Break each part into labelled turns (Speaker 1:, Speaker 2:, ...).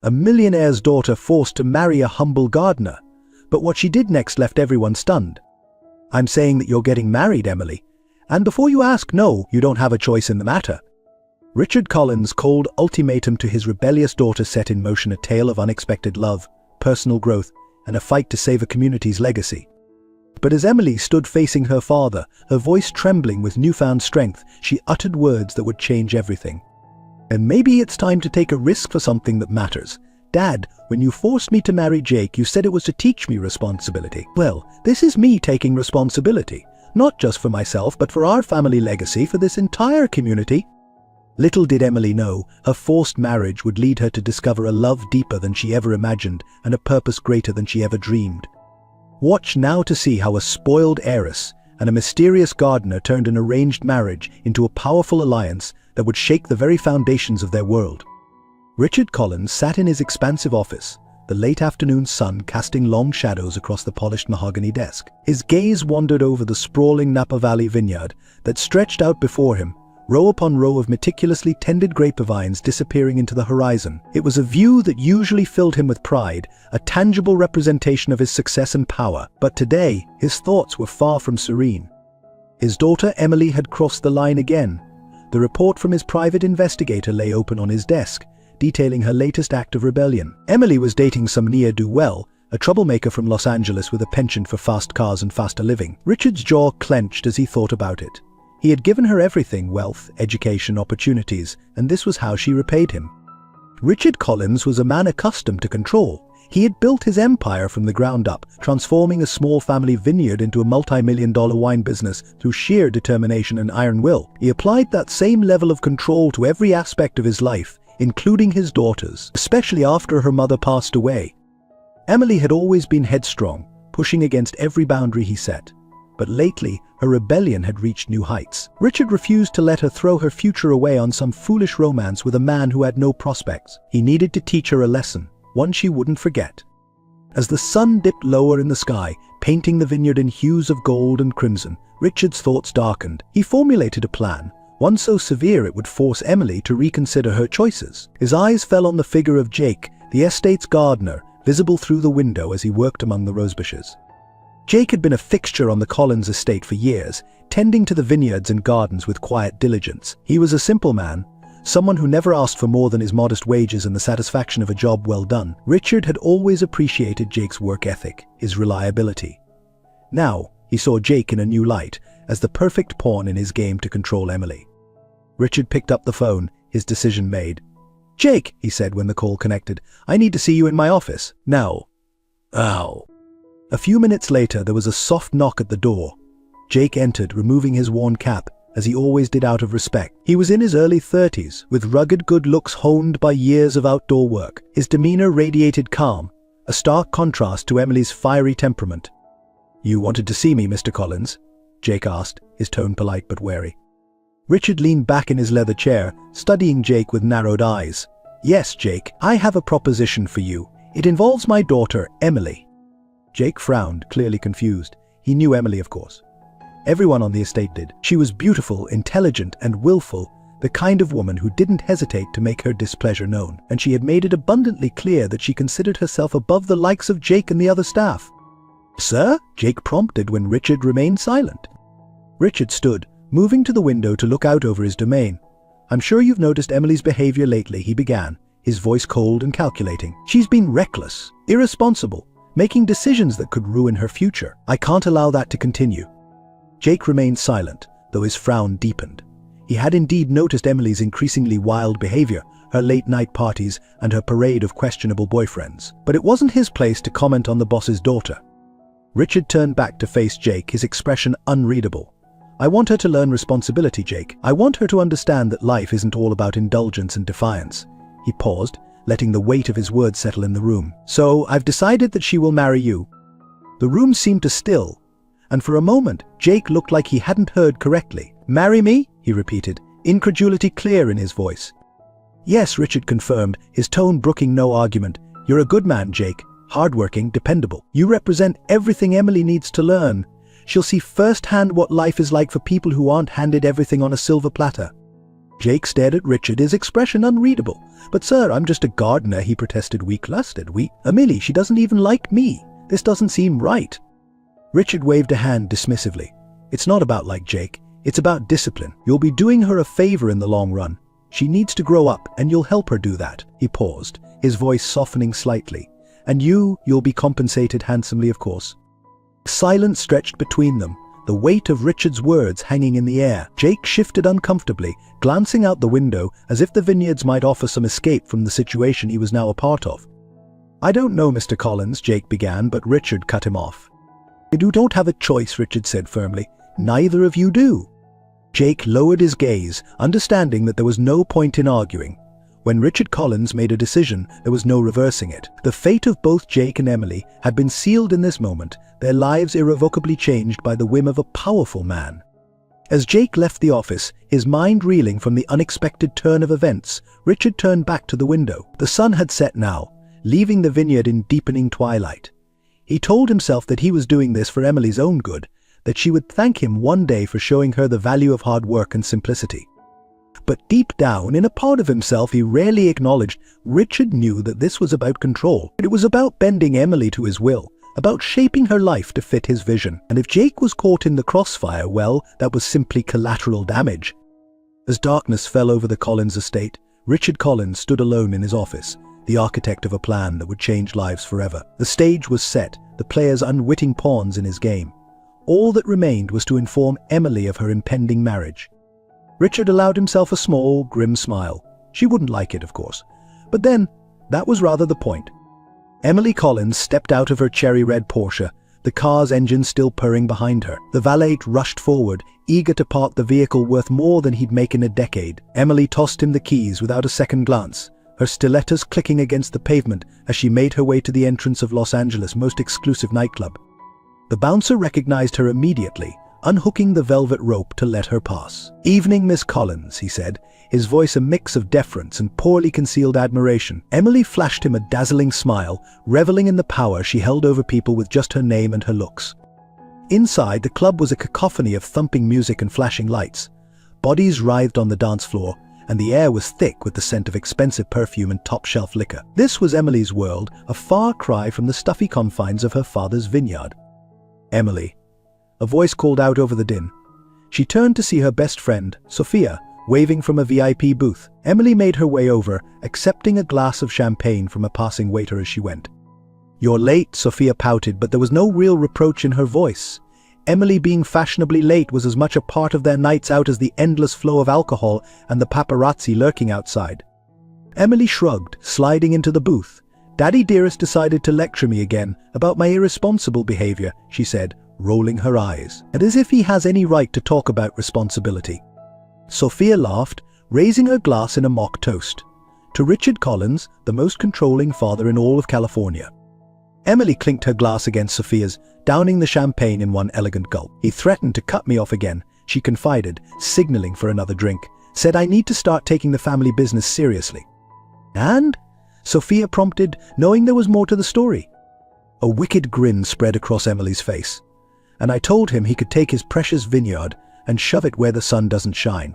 Speaker 1: A millionaire's daughter forced to marry a humble gardener. But what she did next left everyone stunned. "I'm saying that you're getting married, Emily. And before you ask, no, you don't have a choice in the matter." Richard Collins' cold ultimatum to his rebellious daughter set in motion a tale of unexpected love, personal growth, and a fight to save a community's legacy. But as Emily stood facing her father, her voice trembling with newfound strength, she uttered words that would change everything. "And maybe it's time to take a risk for something that matters. Dad, when you forced me to marry Jake, you said it was to teach me responsibility. Well, this is me taking responsibility, not just for myself, but for our family legacy, for this entire community." Little did Emily know, her forced marriage would lead her to discover a love deeper than she ever imagined and a purpose greater than she ever dreamed. Watch now to see how a spoiled heiress and a mysterious gardener turned an arranged marriage into a powerful alliance that would shake the very foundations of their world. Richard Collins sat in his expansive office, the late afternoon sun casting long shadows across the polished mahogany desk. His gaze wandered over the sprawling Napa Valley vineyard that stretched out before him, row upon row of meticulously tended grapevines disappearing into the horizon. It was a view that usually filled him with pride, a tangible representation of his success and power. But today, his thoughts were far from serene. His daughter Emily had crossed the line again. The report from his private investigator lay open on his desk, detailing her latest act of rebellion. Emily was dating some ne'er-do-well, a troublemaker from Los Angeles with a penchant for fast cars and faster living. Richard's jaw clenched as he thought about it. He had given her everything: wealth, education, opportunities, and this was how she repaid him. Richard Collins was a man accustomed to control. He had built his empire from the ground up, transforming a small family vineyard into a multi-million-dollar wine business through sheer determination and iron will. He applied that same level of control to every aspect of his life, including his daughters, especially after her mother passed away. Emily had always been headstrong, pushing against every boundary he set. But lately, her rebellion had reached new heights. Richard refused to let her throw her future away on some foolish romance with a man who had no prospects. He needed to teach her a lesson, one she wouldn't forget. As the sun dipped lower in the sky, painting the vineyard in hues of gold and crimson, Richard's thoughts darkened. He formulated a plan, one so severe it would force Emily to reconsider her choices. His eyes fell on the figure of Jake, the estate's gardener, visible through the window as he worked among the rosebushes. Jake had been a fixture on the Collins estate for years, tending to the vineyards and gardens with quiet diligence. He was a simple man, someone who never asked for more than his modest wages and the satisfaction of a job well done. Richard had always appreciated Jake's work ethic, his reliability. Now, he saw Jake in a new light, as the perfect pawn in his game to control Emily. Richard picked up the phone, his decision made. "Jake," he said when the call connected, "I need to see you in my office. Now." "Ow." A few minutes later, there was a soft knock at the door. Jake entered, removing his worn cap, as he always did out of respect. He was in his early 30s, with rugged good looks honed by years of outdoor work. His demeanor radiated calm, a stark contrast to Emily's fiery temperament. "You wanted to see me, Mr. Collins?" Jake asked, his tone polite but wary. Richard leaned back in his leather chair, studying Jake with narrowed eyes. "Yes, Jake, I have a proposition for you. It involves my daughter, Emily." Jake frowned, clearly confused. He knew Emily, of course. Everyone on the estate did. She was beautiful, intelligent, and willful, the kind of woman who didn't hesitate to make her displeasure known. And she had made it abundantly clear that she considered herself above the likes of Jake and the other staff. "Sir?" Jake prompted when Richard remained silent. Richard stood, moving to the window to look out over his domain. "I'm sure you've noticed Emily's behavior lately," he began, his voice cold and calculating. "She's been reckless, irresponsible, making decisions that could ruin her future. I can't allow that to continue." Jake remained silent, though his frown deepened. He had indeed noticed Emily's increasingly wild behavior, her late-night parties, and her parade of questionable boyfriends. But it wasn't his place to comment on the boss's daughter. Richard turned back to face Jake, his expression unreadable. "I want her to learn responsibility, Jake. I want her to understand that life isn't all about indulgence and defiance." He paused, letting the weight of his words settle in the room. "So, I've decided that she will marry you." The room seemed to still, and for a moment, Jake looked like he hadn't heard correctly. "Marry me?" he repeated, incredulity clear in his voice. "Yes," Richard confirmed, his tone brooking no argument. "You're a good man, Jake. Hardworking, dependable. You represent everything Emily needs to learn. She'll see firsthand what life is like for people who aren't handed everything on a silver platter." Jake stared at Richard, his expression unreadable. "But sir, I'm just a gardener," he protested, weak-lusted. Emily, she doesn't even like me. This doesn't seem right." Richard waved a hand dismissively. "It's not about like Jake. It's about discipline. You'll be doing her a favor in the long run. She needs to grow up, and you'll help her do that." He paused, his voice softening slightly. "And you'll be compensated handsomely, of course." Silence stretched between them, the weight of Richard's words hanging in the air. Jake shifted uncomfortably, glancing out the window as if the vineyards might offer some escape from the situation he was now a part of. "I don't know, Mr. Collins," Jake began, but Richard cut him off. "You don't have a choice," Richard said firmly. "Neither of you do." Jake lowered his gaze, understanding that there was no point in arguing. When Richard Collins made a decision, there was no reversing it. The fate of both Jake and Emily had been sealed in this moment, their lives irrevocably changed by the whim of a powerful man. As Jake left the office, his mind reeling from the unexpected turn of events, Richard turned back to the window. The sun had set now, leaving the vineyard in deepening twilight. He told himself that he was doing this for Emily's own good, that she would thank him one day for showing her the value of hard work and simplicity. But deep down, in a part of himself he rarely acknowledged, Richard knew that this was about control. It was about bending Emily to his will, about shaping her life to fit his vision. And if Jake was caught in the crossfire, well, that was simply collateral damage. As darkness fell over the Collins estate, Richard Collins stood alone in his office, the architect of a plan that would change lives forever. The stage was set, the players unwitting pawns in his game. All that remained was to inform Emily of her impending marriage. Richard allowed himself a small, grim smile. She wouldn't like it, of course. But then, that was rather the point. Emily Collins stepped out of her cherry-red Porsche, the car's engine still purring behind her. The valet rushed forward, eager to park the vehicle worth more than he'd make in a decade. Emily tossed him the keys without a second glance, her stilettos clicking against the pavement as she made her way to the entrance of Los Angeles' most exclusive nightclub. The bouncer recognized her immediately, unhooking the velvet rope to let her pass. "Evening, Miss Collins," he said, his voice a mix of deference and poorly concealed admiration. Emily flashed him a dazzling smile, reveling in the power she held over people with just her name and her looks. Inside, the club was a cacophony of thumping music and flashing lights. Bodies writhed on the dance floor, and the air was thick with the scent of expensive perfume and top-shelf liquor. This was Emily's world, a far cry from the stuffy confines of her father's vineyard. "Emily." A voice called out over the din. She turned to see her best friend, Sophia, waving from a VIP booth. Emily made her way over, accepting a glass of champagne from a passing waiter as she went. "You're late," Sophia pouted, but there was no real reproach in her voice. Emily being fashionably late was as much a part of their nights out as the endless flow of alcohol and the paparazzi lurking outside. Emily shrugged, sliding into the booth. "Daddy dearest decided to lecture me again about my irresponsible behavior," she said, rolling her eyes. "And as if he has any right to talk about responsibility." Sophia laughed, raising her glass in a mock toast. "To Richard Collins, the most controlling father in all of California." Emily clinked her glass against Sophia's, downing the champagne in one elegant gulp. "He threatened to cut me off again," she confided, signaling for another drink. "Said I need to start taking the family business seriously." "And?" Sophia prompted, knowing there was more to the story. A wicked grin spread across Emily's face. "And I told him he could take his precious vineyard and shove it where the sun doesn't shine."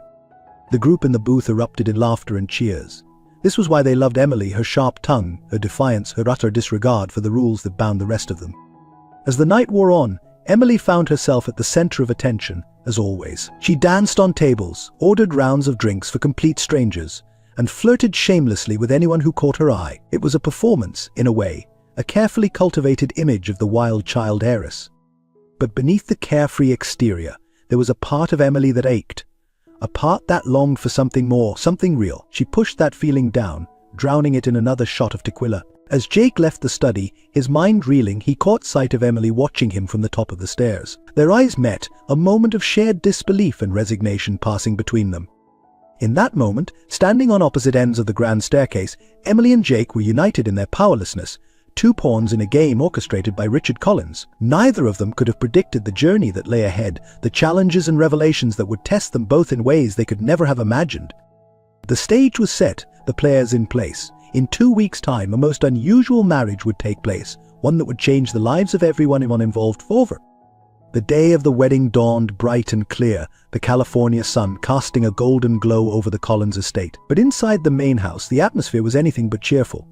Speaker 1: The group in the booth erupted in laughter and cheers. This was why they loved Emily, her sharp tongue, her defiance, her utter disregard for the rules that bound the rest of them. As the night wore on, Emily found herself at the center of attention, as always. She danced on tables, ordered rounds of drinks for complete strangers, and flirted shamelessly with anyone who caught her eye. It was a performance, in a way, a carefully cultivated image of the wild child heiress. But beneath the carefree exterior, there was a part of Emily that ached. A part that longed for something more, something real. She pushed that feeling down, drowning it in another shot of tequila. As Jake left the study, his mind reeling, he caught sight of Emily watching him from the top of the stairs. Their eyes met, a moment of shared disbelief and resignation passing between them. In that moment, standing on opposite ends of the grand staircase, Emily and Jake were united in their powerlessness, two pawns in a game orchestrated by Richard Collins. Neither of them could have predicted the journey that lay ahead, the challenges and revelations that would test them both in ways they could never have imagined. The stage was set, the players in place. In 2 weeks' time, a most unusual marriage would take place, one that would change the lives of everyone involved forever. The day of the wedding dawned bright and clear, the California sun casting a golden glow over the Collins estate. But inside the main house, the atmosphere was anything but cheerful.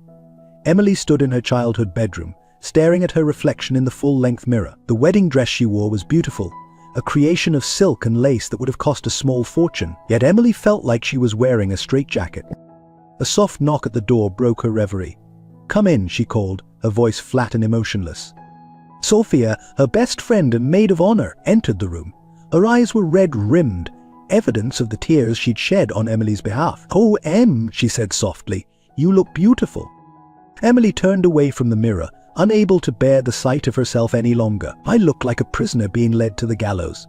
Speaker 1: Emily stood in her childhood bedroom, staring at her reflection in the full-length mirror. The wedding dress she wore was beautiful, a creation of silk and lace that would have cost a small fortune. Yet Emily felt like she was wearing a straitjacket. A soft knock at the door broke her reverie. "Come in," she called, her voice flat and emotionless. Sophia, her best friend and maid of honor, entered the room. Her eyes were red-rimmed, evidence of the tears she'd shed on Emily's behalf. "Oh, Em," she said softly, "you look beautiful." Emily turned away from the mirror, unable to bear the sight of herself any longer. "I look like a prisoner being led to the gallows."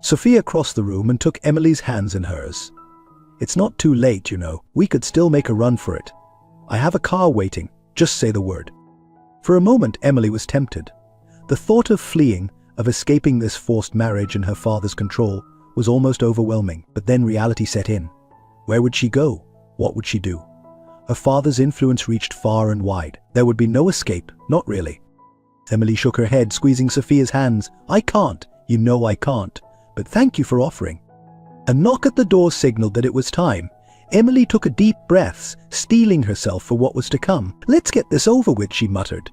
Speaker 1: Sophia crossed the room and took Emily's hands in hers. "It's not too late, you know. We could still make a run for it. I have a car waiting. Just say the word." For a moment, Emily was tempted. The thought of fleeing, of escaping this forced marriage and her father's control, was almost overwhelming. But then reality set in. Where would she go? What would she do? Her father's influence reached far and wide. There would be no escape, not really. Emily shook her head, squeezing Sophia's hands. "I can't. You know I can't. But thank you for offering." A knock at the door signaled that it was time. Emily took a deep breath, steeling herself for what was to come. "Let's get this over with," she muttered.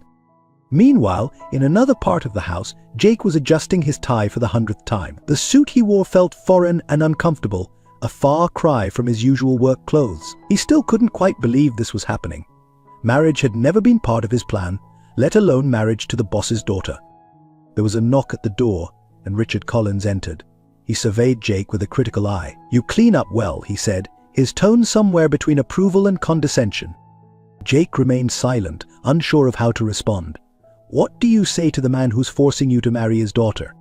Speaker 1: Meanwhile, in another part of the house, Jake was adjusting his tie for the 100th time. The suit he wore felt foreign and uncomfortable, a far cry from his usual work clothes. He still couldn't quite believe this was happening. Marriage had never been part of his plan, let alone marriage to the boss's daughter. There was a knock at the door, and Richard Collins entered. He surveyed Jake with a critical eye. "You clean up well," he said, his tone somewhere between approval and condescension. Jake remained silent, unsure of how to respond. "What do you say to the man who's forcing you to marry his daughter?"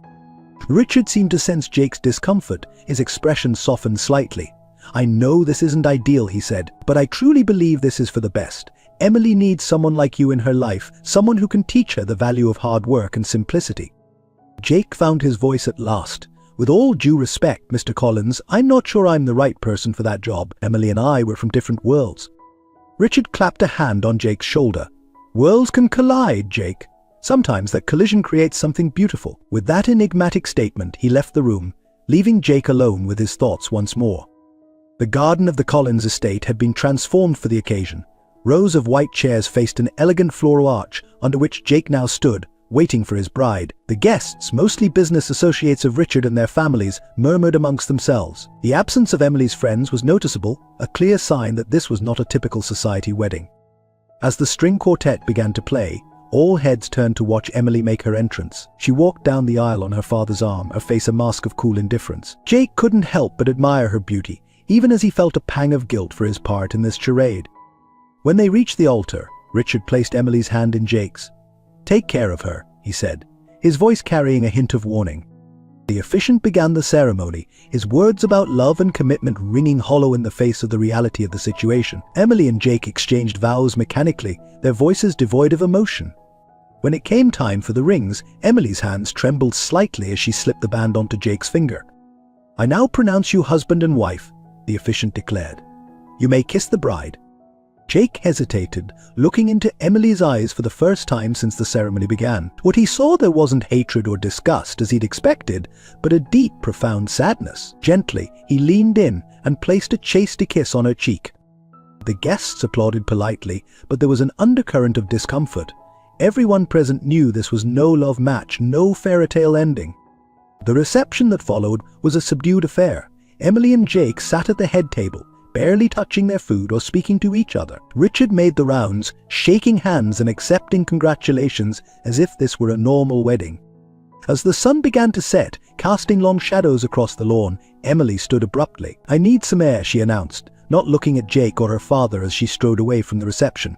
Speaker 1: Richard seemed to sense Jake's discomfort, his expression softened slightly. "I know this isn't ideal," he said, "but I truly believe this is for the best. Emily needs someone like you in her life, someone who can teach her the value of hard work and simplicity." Jake found his voice at last. "With all due respect, Mr. Collins, I'm not sure I'm the right person for that job. Emily and I were from different worlds." Richard clapped a hand on Jake's shoulder. "Worlds can collide, Jake. Sometimes that collision creates something beautiful." With that enigmatic statement, he left the room, leaving Jake alone with his thoughts once more. The garden of the Collins estate had been transformed for the occasion. Rows of white chairs faced an elegant floral arch, under which Jake now stood, waiting for his bride. The guests, mostly business associates of Richard and their families, murmured amongst themselves. The absence of Emily's friends was noticeable, a clear sign that this was not a typical society wedding. As the string quartet began to play, all heads turned to watch Emily make her entrance. She walked down the aisle on her father's arm, her face a mask of cool indifference. Jake couldn't help but admire her beauty, even as he felt a pang of guilt for his part in this charade. When they reached the altar, Richard placed Emily's hand in Jake's. "Take care of her," he said, his voice carrying a hint of warning. The officiant began the ceremony, his words about love and commitment ringing hollow in the face of the reality of the situation. Emily and Jake exchanged vows mechanically, their voices devoid of emotion. When it came time for the rings, Emily's hands trembled slightly as she slipped the band onto Jake's finger. "I now pronounce you husband and wife," the officiant declared. "You may kiss the bride." Jake hesitated, looking into Emily's eyes for the first time since the ceremony began. What he saw there wasn't hatred or disgust, as he'd expected, but a deep, profound sadness. Gently, he leaned in and placed a chaste kiss on her cheek. The guests applauded politely, but there was an undercurrent of discomfort. Everyone present knew this was no love match, no fairy tale ending. The reception that followed was a subdued affair. Emily and Jake sat at the head table, barely touching their food or speaking to each other. Richard made the rounds, shaking hands and accepting congratulations as if this were a normal wedding. As the sun began to set, casting long shadows across the lawn, Emily stood abruptly. "I need some air," she announced, not looking at Jake or her father as she strode away from the reception.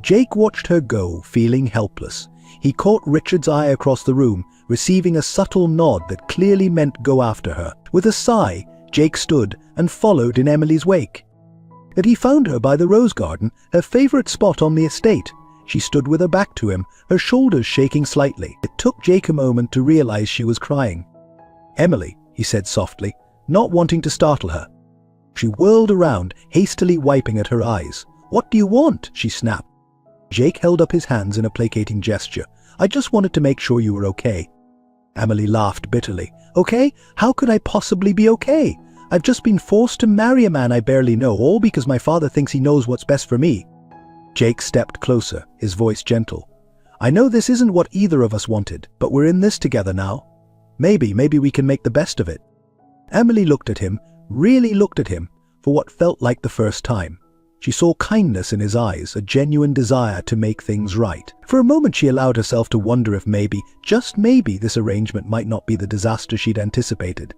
Speaker 1: Jake watched her go, feeling helpless. He caught Richard's eye across the room, receiving a subtle nod that clearly meant go after her. With a sigh, Jake stood and followed in Emily's wake. But he found her by the rose garden, her favorite spot on the estate. She stood with her back to him, her shoulders shaking slightly. It took Jake a moment to realize she was crying. "Emily," he said softly, not wanting to startle her. She whirled around, hastily wiping at her eyes. "What do you want?" she snapped. Jake held up his hands in a placating gesture. "I just wanted to make sure you were okay." Emily laughed bitterly. Okay? How could I possibly be okay? I've just been forced to marry a man I barely know, all because my father thinks he knows what's best for me. Jake stepped closer, his voice gentle. I know this isn't what either of us wanted, but we're in this together now. Maybe we can make the best of it. Emily looked at him, really looked at him, for what felt like the first time. She saw kindness in his eyes, a genuine desire to make things right. For a moment she allowed herself to wonder if maybe, just maybe, this arrangement might not be the disaster she'd anticipated.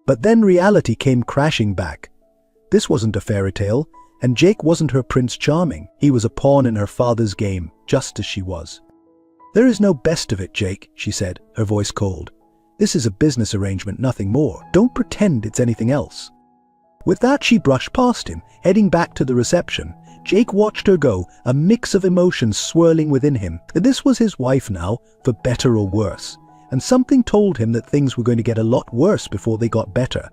Speaker 1: But then reality came crashing back. This wasn't a fairy tale, and Jake wasn't her Prince Charming. He was a pawn in her father's game, just as she was. There is no best of it, Jake, she said, her voice cold. This is a business arrangement, nothing more. Don't pretend it's anything else. With that, she brushed past him, heading back to the reception. Jake watched her go, a mix of emotions swirling within him. This was his wife now, for better or worse, and something told him that things were going to get a lot worse before they got better.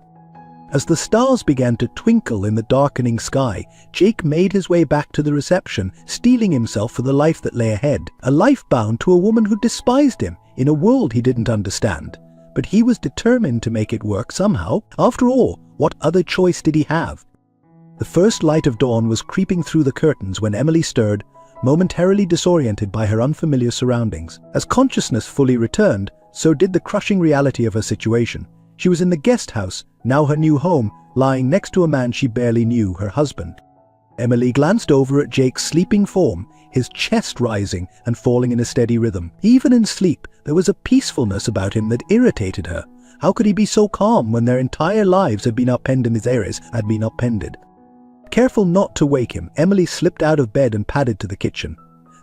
Speaker 1: As the stars began to twinkle in the darkening sky, Jake made his way back to the reception, steeling himself for the life that lay ahead. A life bound to a woman who despised him, in a world he didn't understand. But he was determined to make it work somehow. After all, what other choice did he have? The first light of dawn was creeping through the curtains when Emily stirred, momentarily disoriented by her unfamiliar surroundings. As consciousness fully returned, so did the crushing reality of her situation. She was in the guest house, now her new home, lying next to a man she barely knew, her husband. Emily glanced over at Jake's sleeping form, his chest rising and falling in a steady rhythm. Even in sleep, there was a peacefulness about him that irritated her. How could he be so calm when their entire lives had been upended, his heirs had been upended? Careful not to wake him, Emily slipped out of bed and padded to the kitchen.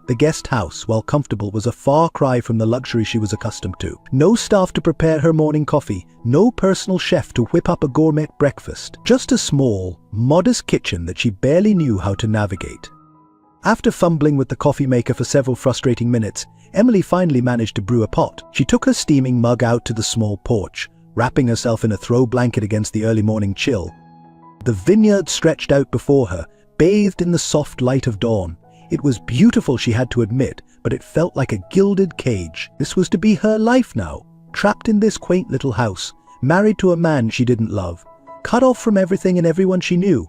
Speaker 1: The guest house, while comfortable, was a far cry from the luxury she was accustomed to. No staff to prepare her morning coffee, no personal chef to whip up a gourmet breakfast. Just a small, modest kitchen that she barely knew how to navigate. After fumbling with the coffee maker for several frustrating minutes, Emily finally managed to brew a pot. She took her steaming mug out to the small porch, wrapping herself in a throw blanket against the early morning chill. The vineyard stretched out before her, bathed in the soft light of dawn. It was beautiful, she had to admit, but it felt like a gilded cage. This was to be her life now, trapped in this quaint little house, married to a man she didn't love, cut off from everything and everyone she knew.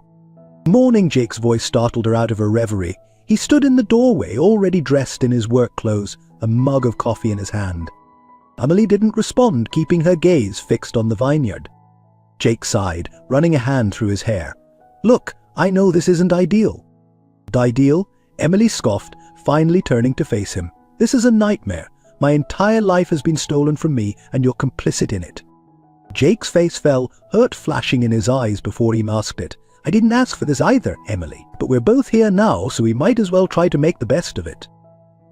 Speaker 1: Morning, Jake's voice startled her out of her reverie. He stood in the doorway, already dressed in his work clothes, a mug of coffee in his hand. Emily didn't respond, keeping her gaze fixed on the vineyard. Jake sighed, running a hand through his hair. Look, I know this isn't ideal. Ideal? Emily scoffed, finally turning to face him. This is a nightmare. My entire life has been stolen from me, and you're complicit in it. Jake's face fell, hurt flashing in his eyes before he masked it. I didn't ask for this either, Emily, but we're both here now, so we might as well try to make the best of it.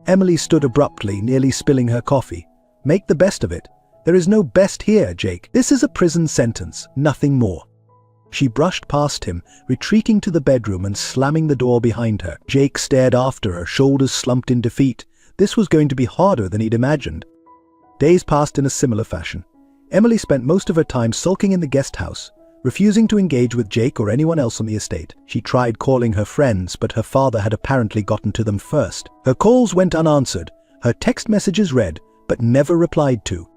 Speaker 1: Emily stood abruptly, nearly spilling her coffee. Make the best of it? There is no best here, Jake. This is a prison sentence, nothing more. She brushed past him, retreating to the bedroom and slamming the door behind her. Jake stared after her, shoulders slumped in defeat. This was going to be harder than he'd imagined. Days passed in a similar fashion. Emily spent most of her time sulking in the guest house, refusing to engage with Jake or anyone else on the estate. She tried calling her friends, but her father had apparently gotten to them first. Her calls went unanswered, her text messages read, but never replied to.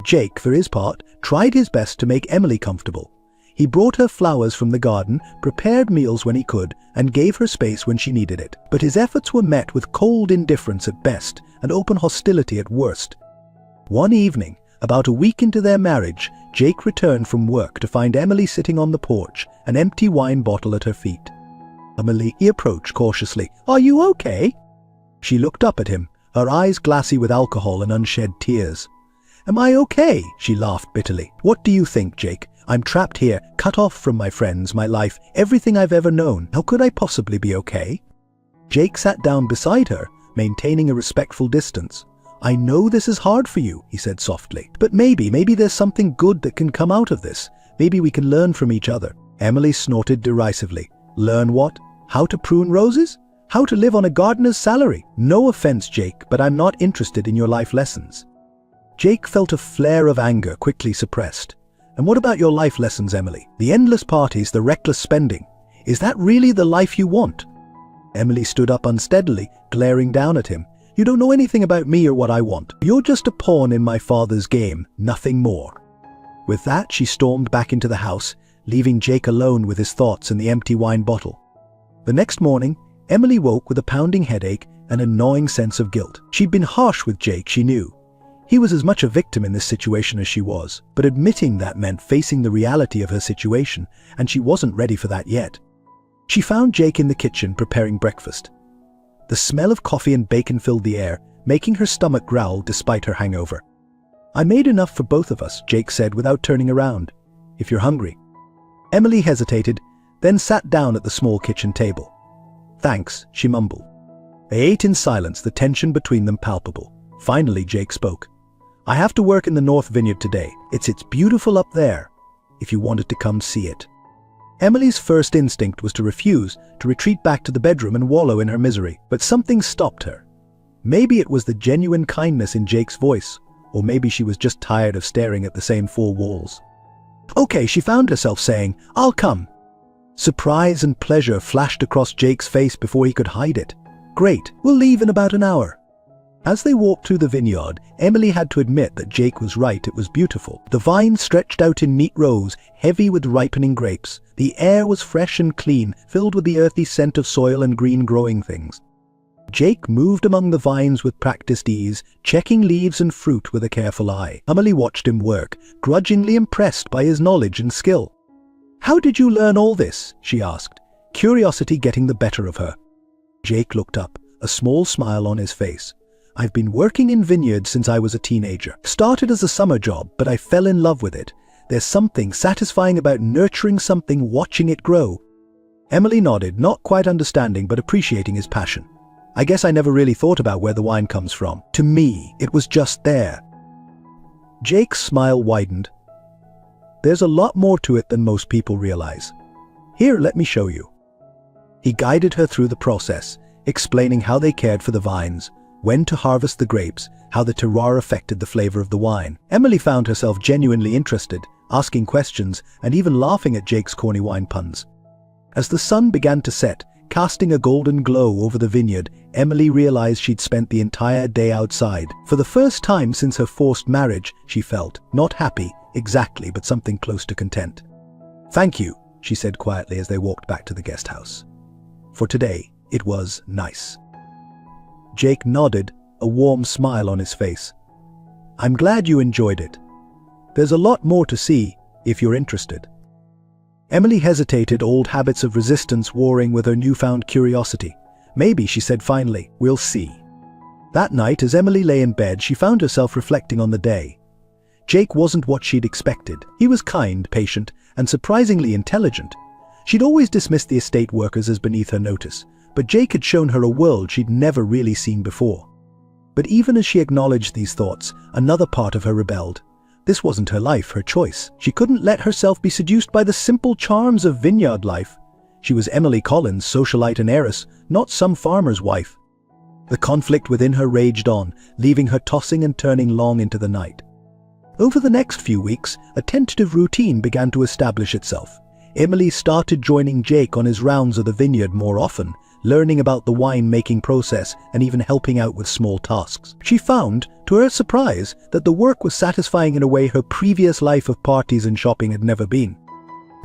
Speaker 1: Jake, for his part, tried his best to make Emily comfortable. He brought her flowers from the garden, prepared meals when he could, and gave her space when she needed it. But his efforts were met with cold indifference at best and open hostility at worst. One evening, about a week into their marriage, Jake returned from work to find Emily sitting on the porch, an empty wine bottle at her feet. Emily, he approached cautiously. Are you okay? She looked up at him, her eyes glassy with alcohol and unshed tears. Am I okay? She laughed bitterly. What do you think, Jake? I'm trapped here, cut off from my friends, my life, everything I've ever known. How could I possibly be okay? Jake sat down beside her, maintaining a respectful distance. I know this is hard for you, he said softly, but maybe there's something good that can come out of this. Maybe we can learn from each other. Emily snorted derisively. Learn what? How to prune roses? How to live on a gardener's salary? No offense, Jake, but I'm not interested in your life lessons. Jake felt a flare of anger, quickly suppressed. And what about your life lessons, Emily? The endless parties, the reckless spending. Is that really the life you want? Emily stood up unsteadily, glaring down at him. You don't know anything about me or what I want. You're just a pawn in my father's game, nothing more." With that, she stormed back into the house, leaving Jake alone with his thoughts and the empty wine bottle. The next morning, Emily woke with a pounding headache and a gnawing sense of guilt. She'd been harsh with Jake, she knew. He was as much a victim in this situation as she was, but admitting that meant facing the reality of her situation, and she wasn't ready for that yet. She found Jake in the kitchen preparing breakfast. The smell of coffee and bacon filled the air, making her stomach growl despite her hangover. "I made enough for both of us," Jake said without turning around. "If you're hungry." Emily hesitated, then sat down at the small kitchen table. "Thanks," she mumbled. They ate in silence, the tension between them palpable. Finally, Jake spoke. "I have to work in the North Vineyard today. It's beautiful up there, if you wanted to come see it." Emily's first instinct was to refuse, to retreat back to the bedroom and wallow in her misery, but something stopped her. Maybe it was the genuine kindness in Jake's voice, or maybe she was just tired of staring at the same four walls. "Okay," she found herself saying, "I'll come." Surprise and pleasure flashed across Jake's face before he could hide it. "Great, we'll leave in about an hour." As they walked through the vineyard, Emily had to admit that Jake was right, it was beautiful. The vines stretched out in neat rows, heavy with ripening grapes. The air was fresh and clean, filled with the earthy scent of soil and green growing things. Jake moved among the vines with practiced ease, checking leaves and fruit with a careful eye. Emily watched him work, grudgingly impressed by his knowledge and skill. "How did you learn all this?" she asked, curiosity getting the better of her. Jake looked up, a small smile on his face. "I've been working in vineyards since I was a teenager. Started as a summer job, but I fell in love with it. There's something satisfying about nurturing something, watching it grow." Emily nodded, not quite understanding but appreciating his passion. "I guess I never really thought about where the wine comes from. To me, it was just there." Jake's smile widened. "There's a lot more to it than most people realize. Here, let me show you." He guided her through the process, explaining how they cared for the vines, when to harvest the grapes, how the terroir affected the flavor of the wine. Emily found herself genuinely interested, asking questions and even laughing at Jake's corny wine puns. As the sun began to set, casting a golden glow over the vineyard, Emily realized she'd spent the entire day outside. For the first time since her forced marriage, she felt, not happy, exactly, but something close to content. "Thank you," she said quietly as they walked back to the guest house. For today, it was nice. Jake nodded, a warm smile on his face. "I'm glad you enjoyed it. There's a lot more to see, if you're interested." Emily hesitated, old habits of resistance warring with her newfound curiosity. "Maybe," she said finally, "we'll see." That night, as Emily lay in bed, she found herself reflecting on the day. Jake wasn't what she'd expected. He was kind, patient, and surprisingly intelligent. She'd always dismissed the estate workers as beneath her notice, but Jake had shown her a world she'd never really seen before. But even as she acknowledged these thoughts, another part of her rebelled. This wasn't her life, her choice. She couldn't let herself be seduced by the simple charms of vineyard life. She was Emily Collins, socialite and heiress, not some farmer's wife. The conflict within her raged on, leaving her tossing and turning long into the night. Over the next few weeks, a tentative routine began to establish itself. Emily started joining Jake on his rounds of the vineyard more often, learning about the wine-making process and even helping out with small tasks. She found, to her surprise, that the work was satisfying in a way her previous life of parties and shopping had never been.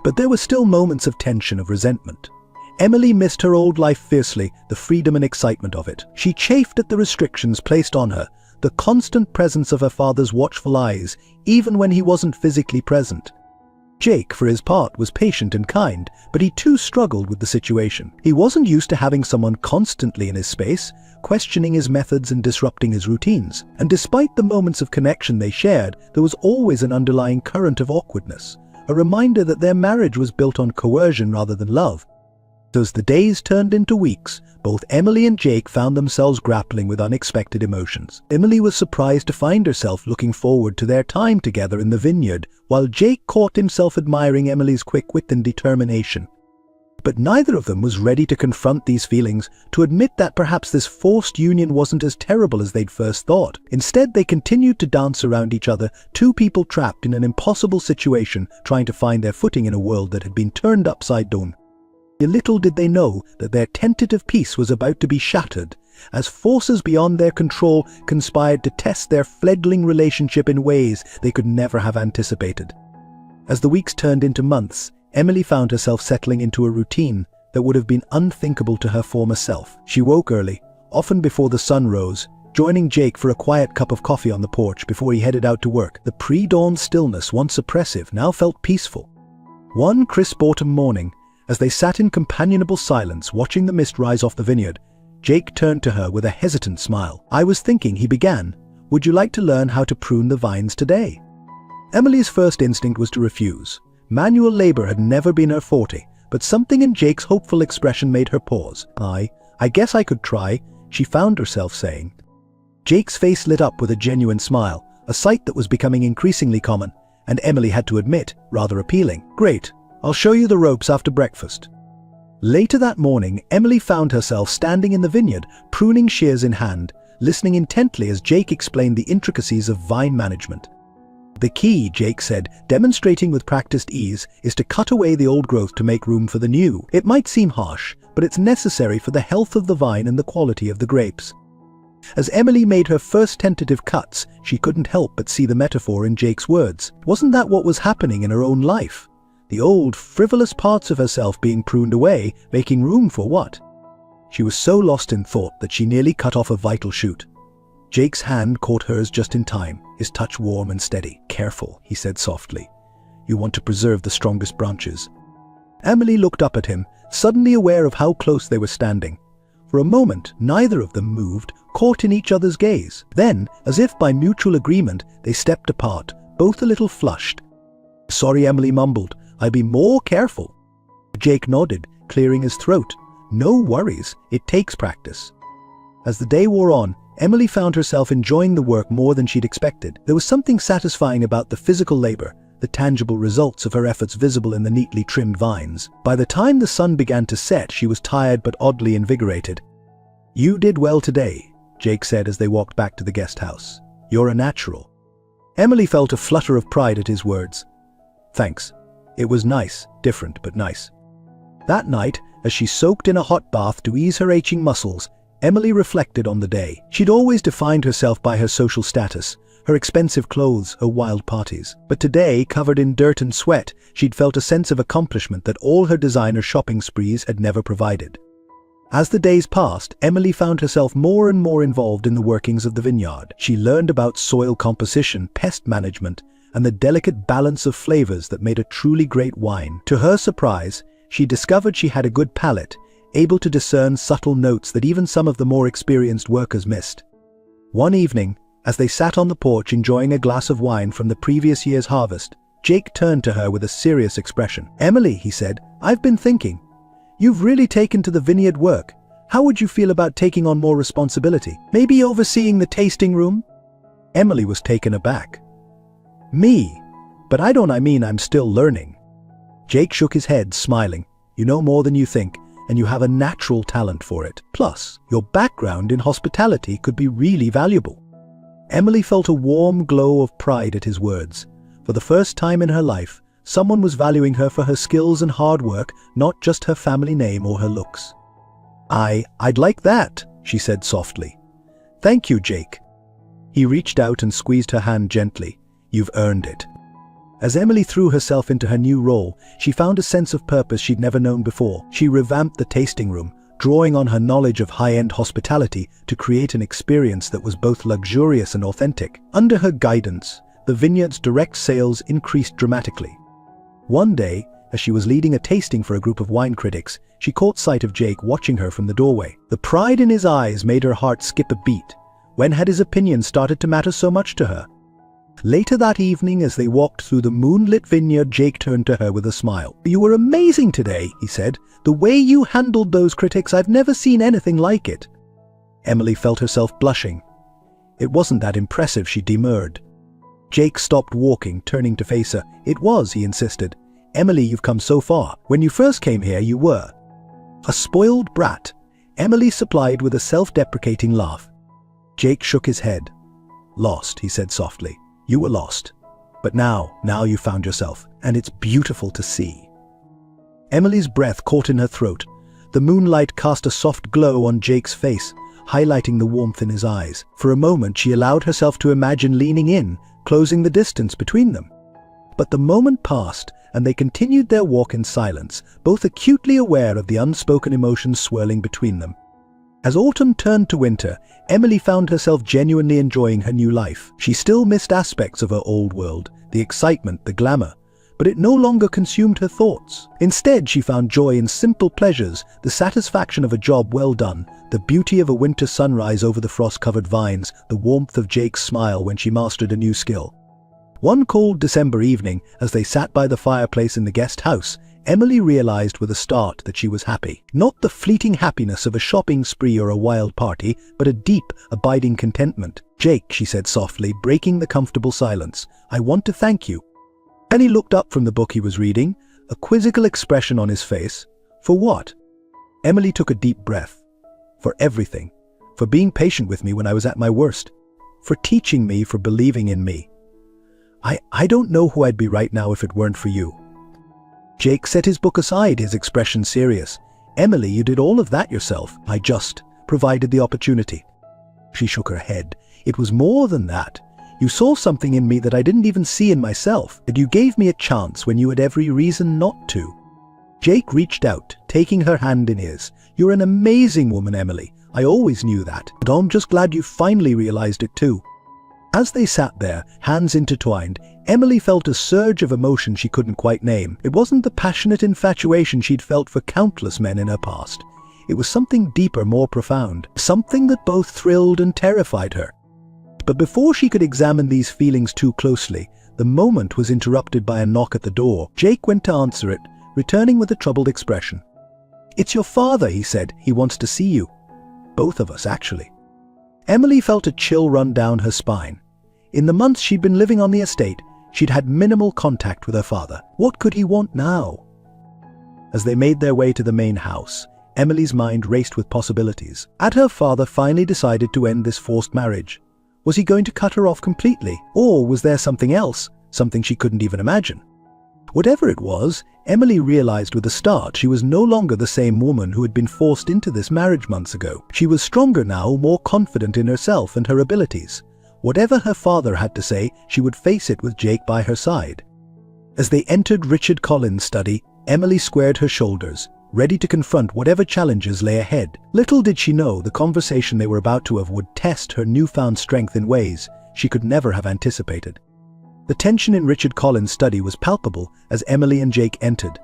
Speaker 1: But there were still moments of tension, of resentment. Emily missed her old life fiercely, the freedom and excitement of it. She chafed at the restrictions placed on her, the constant presence of her father's watchful eyes, even when he wasn't physically present. Jake, for his part, was patient and kind, but he too struggled with the situation. He wasn't used to having someone constantly in his space, questioning his methods and disrupting his routines. And despite the moments of connection they shared, there was always an underlying current of awkwardness, a reminder that their marriage was built on coercion rather than love. As the days turned into weeks, both Emily and Jake found themselves grappling with unexpected emotions. Emily was surprised to find herself looking forward to their time together in the vineyard, while Jake caught himself admiring Emily's quick wit and determination. But neither of them was ready to confront these feelings, to admit that perhaps this forced union wasn't as terrible as they'd first thought. Instead, they continued to dance around each other, two people trapped in an impossible situation, trying to find their footing in a world that had been turned upside down. Little did they know that their tentative peace was about to be shattered as forces beyond their control conspired to test their fledgling relationship in ways they could never have anticipated. As the weeks turned into months, Emily found herself settling into a routine that would have been unthinkable to her former self. She woke early, often before the sun rose, joining Jake for a quiet cup of coffee on the porch before he headed out to work. The pre-dawn stillness, once oppressive, now felt peaceful. One crisp autumn morning, as they sat in companionable silence watching the mist rise off the vineyard, Jake turned to her with a hesitant smile. "I was thinking," he began, "would you like to learn how to prune the vines today?" Emily's first instinct was to refuse. Manual labor had never been her forte, but something in Jake's hopeful expression made her pause. I guess I could try," she found herself saying. Jake's face lit up with a genuine smile, a sight that was becoming increasingly common, and Emily had to admit, rather appealing. "Great, I'll show you the ropes after breakfast." Later that morning, Emily found herself standing in the vineyard, pruning shears in hand, listening intently as Jake explained the intricacies of vine management. "The key," Jake said, demonstrating with practiced ease, "is to cut away the old growth to make room for the new. It might seem harsh, but it's necessary for the health of the vine and the quality of the grapes." As Emily made her first tentative cuts, she couldn't help but see the metaphor in Jake's words. Wasn't that what was happening in her own life? The old, frivolous parts of herself being pruned away, making room for what? She was so lost in thought that she nearly cut off a vital shoot. Jake's hand caught hers just in time, his touch warm and steady. "Careful," he said softly. "You want to preserve the strongest branches." Emily looked up at him, suddenly aware of how close they were standing. For a moment, neither of them moved, caught in each other's gaze. Then, as if by mutual agreement, they stepped apart, both a little flushed. "Sorry," Emily mumbled. "I'll be more careful." Jake nodded, clearing his throat. "No worries, it takes practice." As the day wore on, Emily found herself enjoying the work more than she'd expected. There was something satisfying about the physical labor, the tangible results of her efforts visible in the neatly trimmed vines. By the time the sun began to set, she was tired but oddly invigorated. "You did well today," Jake said as they walked back to the guest house. "You're a natural." Emily felt a flutter of pride at his words. "Thanks. It was nice, different but nice." That night, as she soaked in a hot bath to ease her aching muscles, Emily reflected on the day. She'd always defined herself by her social status, her expensive clothes, her wild parties. But today, covered in dirt and sweat, she'd felt a sense of accomplishment that all her designer shopping sprees had never provided. As the days passed, Emily found herself more and more involved in the workings of the vineyard. She learned about soil composition, pest management, and the delicate balance of flavors that made a truly great wine. To her surprise, she discovered she had a good palate, able to discern subtle notes that even some of the more experienced workers missed. One evening, as they sat on the porch enjoying a glass of wine from the previous year's harvest, Jake turned to her with a serious expression. "Emily," he said, "I've been thinking. You've really taken to the vineyard work. How would you feel about taking on more responsibility? Maybe overseeing the tasting room?" Emily was taken aback. "Me? But I mean I'm still learning." Jake shook his head, smiling. "You know more than you think, and you have a natural talent for it. Plus, your background in hospitality could be really valuable." Emily felt a warm glow of pride at his words. For the first time in her life, someone was valuing her for her skills and hard work, not just her family name or her looks. I'd like that," she said softly. "Thank you, Jake." He reached out and squeezed her hand gently. "You've earned it." As Emily threw herself into her new role, she found a sense of purpose she'd never known before. She revamped the tasting room, drawing on her knowledge of high-end hospitality to create an experience that was both luxurious and authentic. Under her guidance, the vineyard's direct sales increased dramatically. One day, as she was leading a tasting for a group of wine critics, she caught sight of Jake watching her from the doorway. The pride in his eyes made her heart skip a beat. When had his opinion started to matter so much to her? Later that evening, as they walked through the moonlit vineyard, Jake turned to her with a smile. "You were amazing today," he said. "The way you handled those critics, I've never seen anything like it." Emily felt herself blushing. It wasn't that impressive, she demurred. Jake stopped walking, turning to face her. "It was," he insisted. "Emily, you've come so far. When you first came here, you were." "A spoiled brat," Emily supplied with a self-deprecating laugh. Jake shook his head. "Lost," he said softly. "You were lost. But now you found yourself, and it's beautiful to see." Emily's breath caught in her throat. The moonlight cast a soft glow on Jake's face, highlighting the warmth in his eyes. For a moment she allowed herself to imagine leaning in, closing the distance between them. But the moment passed, and they continued their walk in silence, both acutely aware of the unspoken emotions swirling between them. As autumn turned to winter, Emily found herself genuinely enjoying her new life. She still missed aspects of her old world, the excitement, the glamour, but it no longer consumed her thoughts. Instead, she found joy in simple pleasures, the satisfaction of a job well done, the beauty of a winter sunrise over the frost-covered vines, the warmth of Jake's smile when she mastered a new skill. One cold December evening, as they sat by the fireplace in the guest house, Emily realized with a start that she was happy. Not the fleeting happiness of a shopping spree or a wild party, but a deep, abiding contentment. "Jake," she said softly, breaking the comfortable silence, "I want to thank you." And he looked up from the book he was reading, a quizzical expression on his face. "For what?" Emily took a deep breath. "For everything. For being patient with me when I was at my worst. For teaching me, for believing in me. I don't know who I'd be right now if it weren't for you." Jake set his book aside, his expression serious. "Emily, you did all of that yourself. I just provided the opportunity." She shook her head. "It was more than that. You saw something in me that I didn't even see in myself, and you gave me a chance when you had every reason not to." Jake reached out, taking her hand in his. "You're an amazing woman, Emily. I always knew that, but I'm just glad you finally realized it too." As they sat there, hands intertwined, Emily felt a surge of emotion she couldn't quite name. It wasn't the passionate infatuation she'd felt for countless men in her past. It was something deeper, more profound, something that both thrilled and terrified her. But before she could examine these feelings too closely, the moment was interrupted by a knock at the door. Jake went to answer it, returning with a troubled expression. "It's your father," he said. "He wants to see you. Both of us, actually." Emily felt a chill run down her spine. In the months she'd been living on the estate, she'd had minimal contact with her father. What could he want now? As they made their way to the main house, Emily's mind raced with possibilities. Had her father finally decided to end this forced marriage? Was he going to cut her off completely? Or was there something else, something she couldn't even imagine? Whatever it was, Emily realized with a start she was no longer the same woman who had been forced into this marriage months ago. She was stronger now, more confident in herself and her abilities. Whatever her father had to say, she would face it with Jake by her side. As they entered Richard Collins' study, Emily squared her shoulders, ready to confront whatever challenges lay ahead. Little did she know the conversation they were about to have would test her newfound strength in ways she could never have anticipated. The tension in Richard Collins' study was palpable as Emily and Jake entered.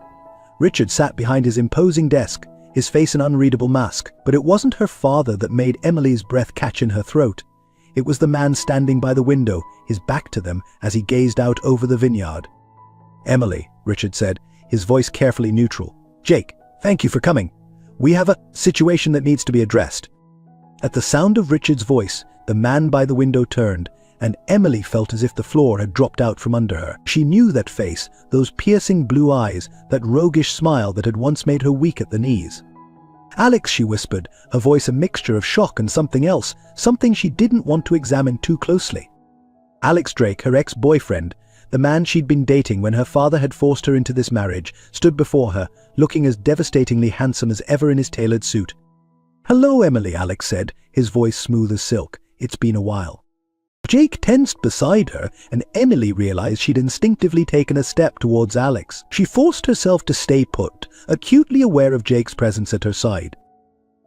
Speaker 1: Richard sat behind his imposing desk, his face an unreadable mask, but it wasn't her father that made Emily's breath catch in her throat. It was the man standing by the window, his back to them, as he gazed out over the vineyard. "Emily," Richard said, his voice carefully neutral. "Jake, thank you for coming. We have a situation that needs to be addressed." At the sound of Richard's voice, the man by the window turned, and Emily felt as if the floor had dropped out from under her. She knew that face, those piercing blue eyes, that roguish smile that had once made her weak at the knees. "Alex," she whispered, her voice a mixture of shock and something else, something she didn't want to examine too closely. Alex Drake, her ex-boyfriend, the man she'd been dating when her father had forced her into this marriage, stood before her, looking as devastatingly handsome as ever in his tailored suit. "Hello, Emily," Alex said, his voice smooth as silk. "It's been a while." Jake tensed beside her, and Emily realized she'd instinctively taken a step towards Alex. She forced herself to stay put, acutely aware of Jake's presence at her side.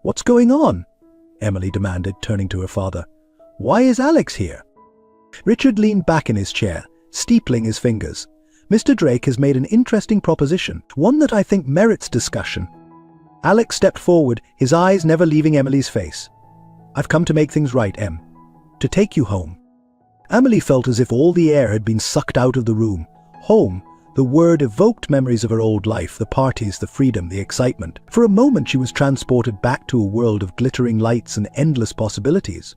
Speaker 1: "What's going on?" Emily demanded, turning to her father. "Why is Alex here?" Richard leaned back in his chair, steepling his fingers. "Mr. Drake has made an interesting proposition, one that I think merits discussion." Alex stepped forward, his eyes never leaving Emily's face. "I've come to make things right, Em. To take you home." Emily felt as if all the air had been sucked out of the room. Home, the word evoked memories of her old life, the parties, the freedom, the excitement. For a moment she was transported back to a world of glittering lights and endless possibilities.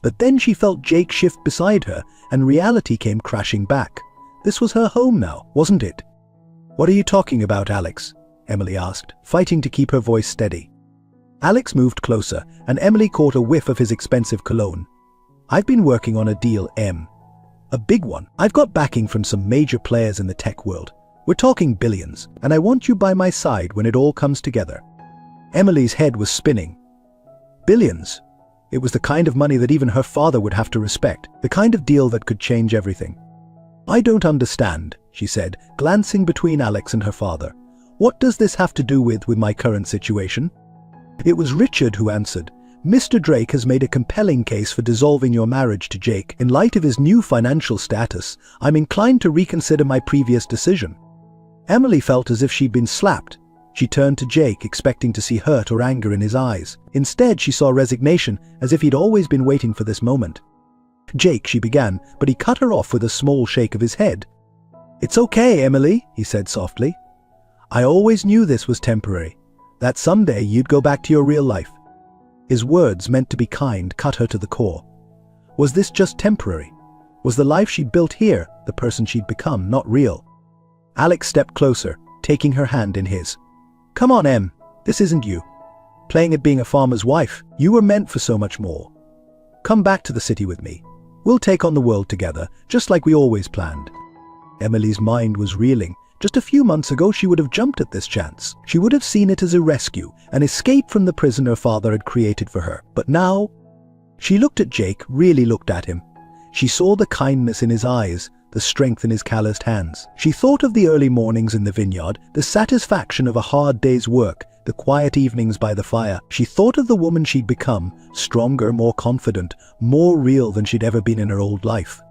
Speaker 1: But then she felt Jake shift beside her, and reality came crashing back. This was her home now, wasn't it? "What are you talking about, Alex?" Emily asked, fighting to keep her voice steady. Alex moved closer, and Emily caught a whiff of his expensive cologne. "I've been working on a deal, Em. A big one. I've got backing from some major players in the tech world. We're talking billions, and I want you by my side when it all comes together." Emily's head was spinning. "Billions? It was the kind of money that even her father would have to respect, the kind of deal that could change everything. "I don't understand," she said, glancing between Alex and her father. "What does this have to do with my current situation?" It was Richard who answered. "Mr. Drake has made a compelling case for dissolving your marriage to Jake. In light of his new financial status, I'm inclined to reconsider my previous decision." Emily felt as if she'd been slapped. She turned to Jake, expecting to see hurt or anger in his eyes. Instead, she saw resignation, as if he'd always been waiting for this moment. "Jake," she began, but he cut her off with a small shake of his head. "It's okay, Emily," he said softly. "I always knew this was temporary, that someday you'd go back to your real life." His words, meant to be kind, cut her to the core. Was this just temporary? Was the life she'd built here, the person she'd become, not real? Alex stepped closer, taking her hand in his. "Come on, Em, this isn't you. Playing at being a farmer's wife, you were meant for so much more. Come back to the city with me. We'll take on the world together, just like we always planned." Emily's mind was reeling. Just a few months ago, she would have jumped at this chance. She would have seen it as a rescue, an escape from the prison her father had created for her. But now, she looked at Jake, really looked at him. She saw the kindness in his eyes, the strength in his calloused hands. She thought of the early mornings in the vineyard, the satisfaction of a hard day's work, the quiet evenings by the fire. She thought of the woman she'd become, stronger, more confident, more real than she'd ever been in her old life.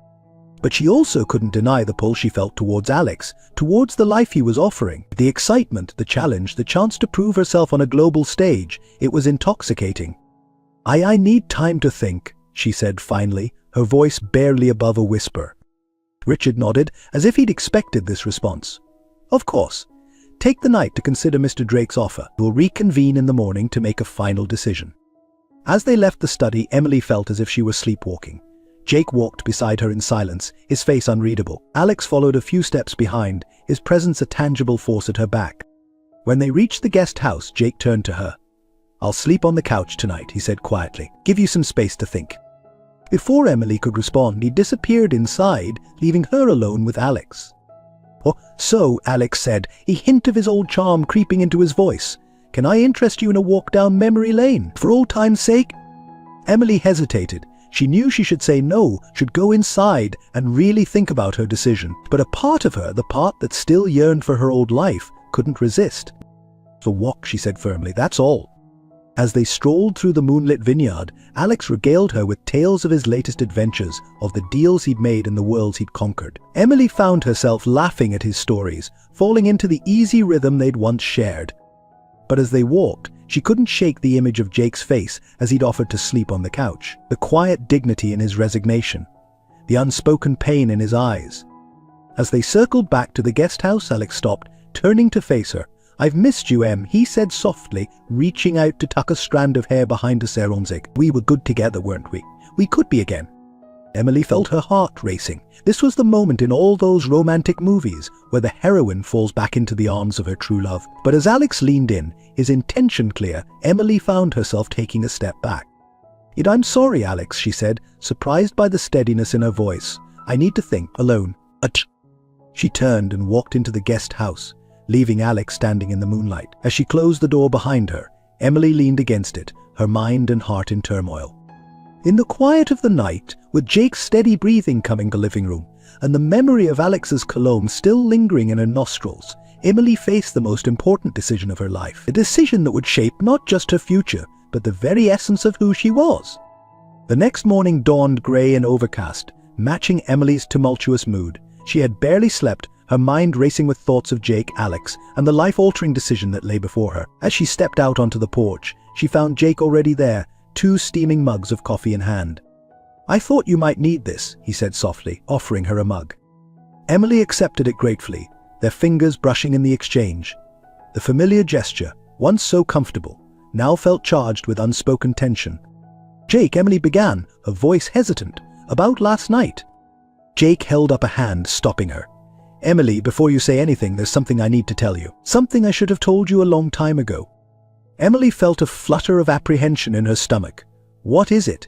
Speaker 1: But she also couldn't deny the pull she felt towards Alex, towards the life he was offering. The excitement, the challenge, the chance to prove herself on a global stage. It was intoxicating. I need time to think," she said finally, her voice barely above a whisper. Richard nodded, as if he'd expected this response. "Of course. Take the night to consider Mr. Drake's offer. We'll reconvene in the morning to make a final decision." As they left the study, Emily felt as if she was sleepwalking. Jake walked beside her in silence, his face unreadable. Alex followed a few steps behind, his presence a tangible force at her back. When they reached the guest house, Jake turned to her. "I'll sleep on the couch tonight," he said quietly. "Give you some space to think." Before Emily could respond, he disappeared inside, leaving her alone with Alex. "Oh, so," Alex said, a hint of his old charm creeping into his voice. "Can I interest you in a walk down memory lane, for old time's sake?" Emily hesitated. She knew she should say no, should go inside and really think about her decision. But a part of her, the part that still yearned for her old life, couldn't resist. "So walk," she said firmly, "that's all." As they strolled through the moonlit vineyard, Alex regaled her with tales of his latest adventures, of the deals he'd made and the worlds he'd conquered. Emily found herself laughing at his stories, falling into the easy rhythm they'd once shared. But as they walked, she couldn't shake the image of Jake's face as he'd offered to sleep on the couch, the quiet dignity in his resignation, the unspoken pain in his eyes. As they circled back to the guest house, Alex stopped, turning to face her. "I've missed you, Em," he said softly, reaching out to tuck a strand of hair behind her Seronzig. "We were good together, weren't we? We could be again." Emily felt her heart racing. This was the moment in all those romantic movies where the heroine falls back into the arms of her true love. But as Alex leaned in, his intention clear, Emily found herself taking a step back. "I'm sorry, Alex," she said, surprised by the steadiness in her voice. "I need to think, alone." She turned and walked into the guest house, leaving Alex standing in the moonlight. As she closed the door behind her, Emily leaned against it, her mind and heart in turmoil. In the quiet of the night, with Jake's steady breathing coming to the living room, and the memory of Alex's cologne still lingering in her nostrils, Emily faced the most important decision of her life. A decision that would shape not just her future, but the very essence of who she was. The next morning dawned grey and overcast, matching Emily's tumultuous mood. She had barely slept, her mind racing with thoughts of Jake, Alex, and the life-altering decision that lay before her. As she stepped out onto the porch, she found Jake already there, 2 steaming mugs of coffee in hand. "I thought you might need this," he said softly, offering her a mug. Emily accepted it gratefully, their fingers brushing in the exchange. The familiar gesture, once so comfortable, now felt charged with unspoken tension. "Jake," Emily began, her voice hesitant, "about last night." Jake held up a hand, stopping her. "Emily, before you say anything, there's something I need to tell you. Something I should have told you a long time ago." Emily felt a flutter of apprehension in her stomach. "What is it?"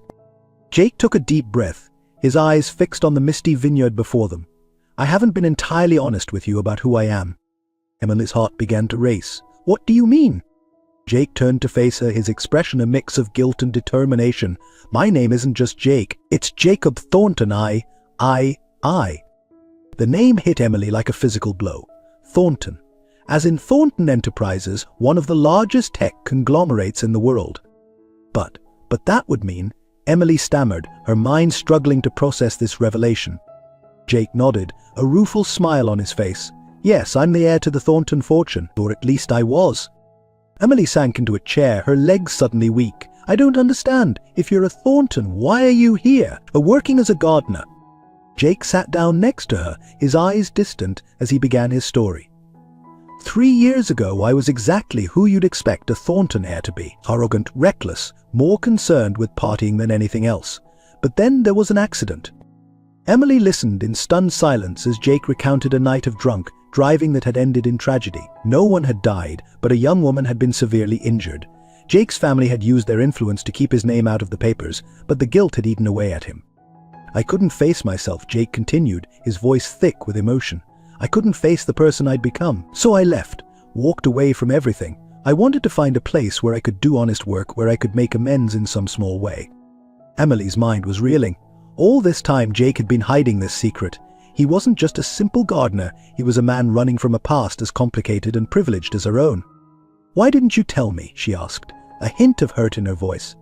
Speaker 1: Jake took a deep breath, his eyes fixed on the misty vineyard before them. "I haven't been entirely honest with you about who I am." Emily's heart began to race. "What do you mean?" Jake turned to face her, his expression a mix of guilt and determination. "My name isn't just Jake, it's Jacob Thornton. I. The name hit Emily like a physical blow. Thornton. As in Thornton Enterprises, one of the largest tech conglomerates in the world. But that would mean, Emily stammered, her mind struggling to process this revelation. Jake nodded, a rueful smile on his face. "Yes, I'm the heir to the Thornton fortune, or at least I was." Emily sank into a chair, her legs suddenly weak. "I don't understand. If you're a Thornton, why are you here, working as a gardener?" Jake sat down next to her, his eyes distant as he began his story. 3 years ago, I was exactly who you'd expect a Thornton heir to be. Arrogant, reckless, more concerned with partying than anything else. But then there was an accident. Emily listened in stunned silence as Jake recounted a night of drunk driving that had ended in tragedy. No one had died, but a young woman had been severely injured. Jake's family had used their influence to keep his name out of the papers, but the guilt had eaten away at him. "I couldn't face myself," Jake continued, his voice thick with emotion. "I couldn't face the person I'd become. So I left, walked away from everything. I wanted to find a place where I could do honest work, where I could make amends in some small way." Emily's mind was reeling. All this time Jake had been hiding this secret. He wasn't just a simple gardener, he was a man running from a past as complicated and privileged as her own. "Why didn't you tell me?" she asked, a hint of hurt in her voice.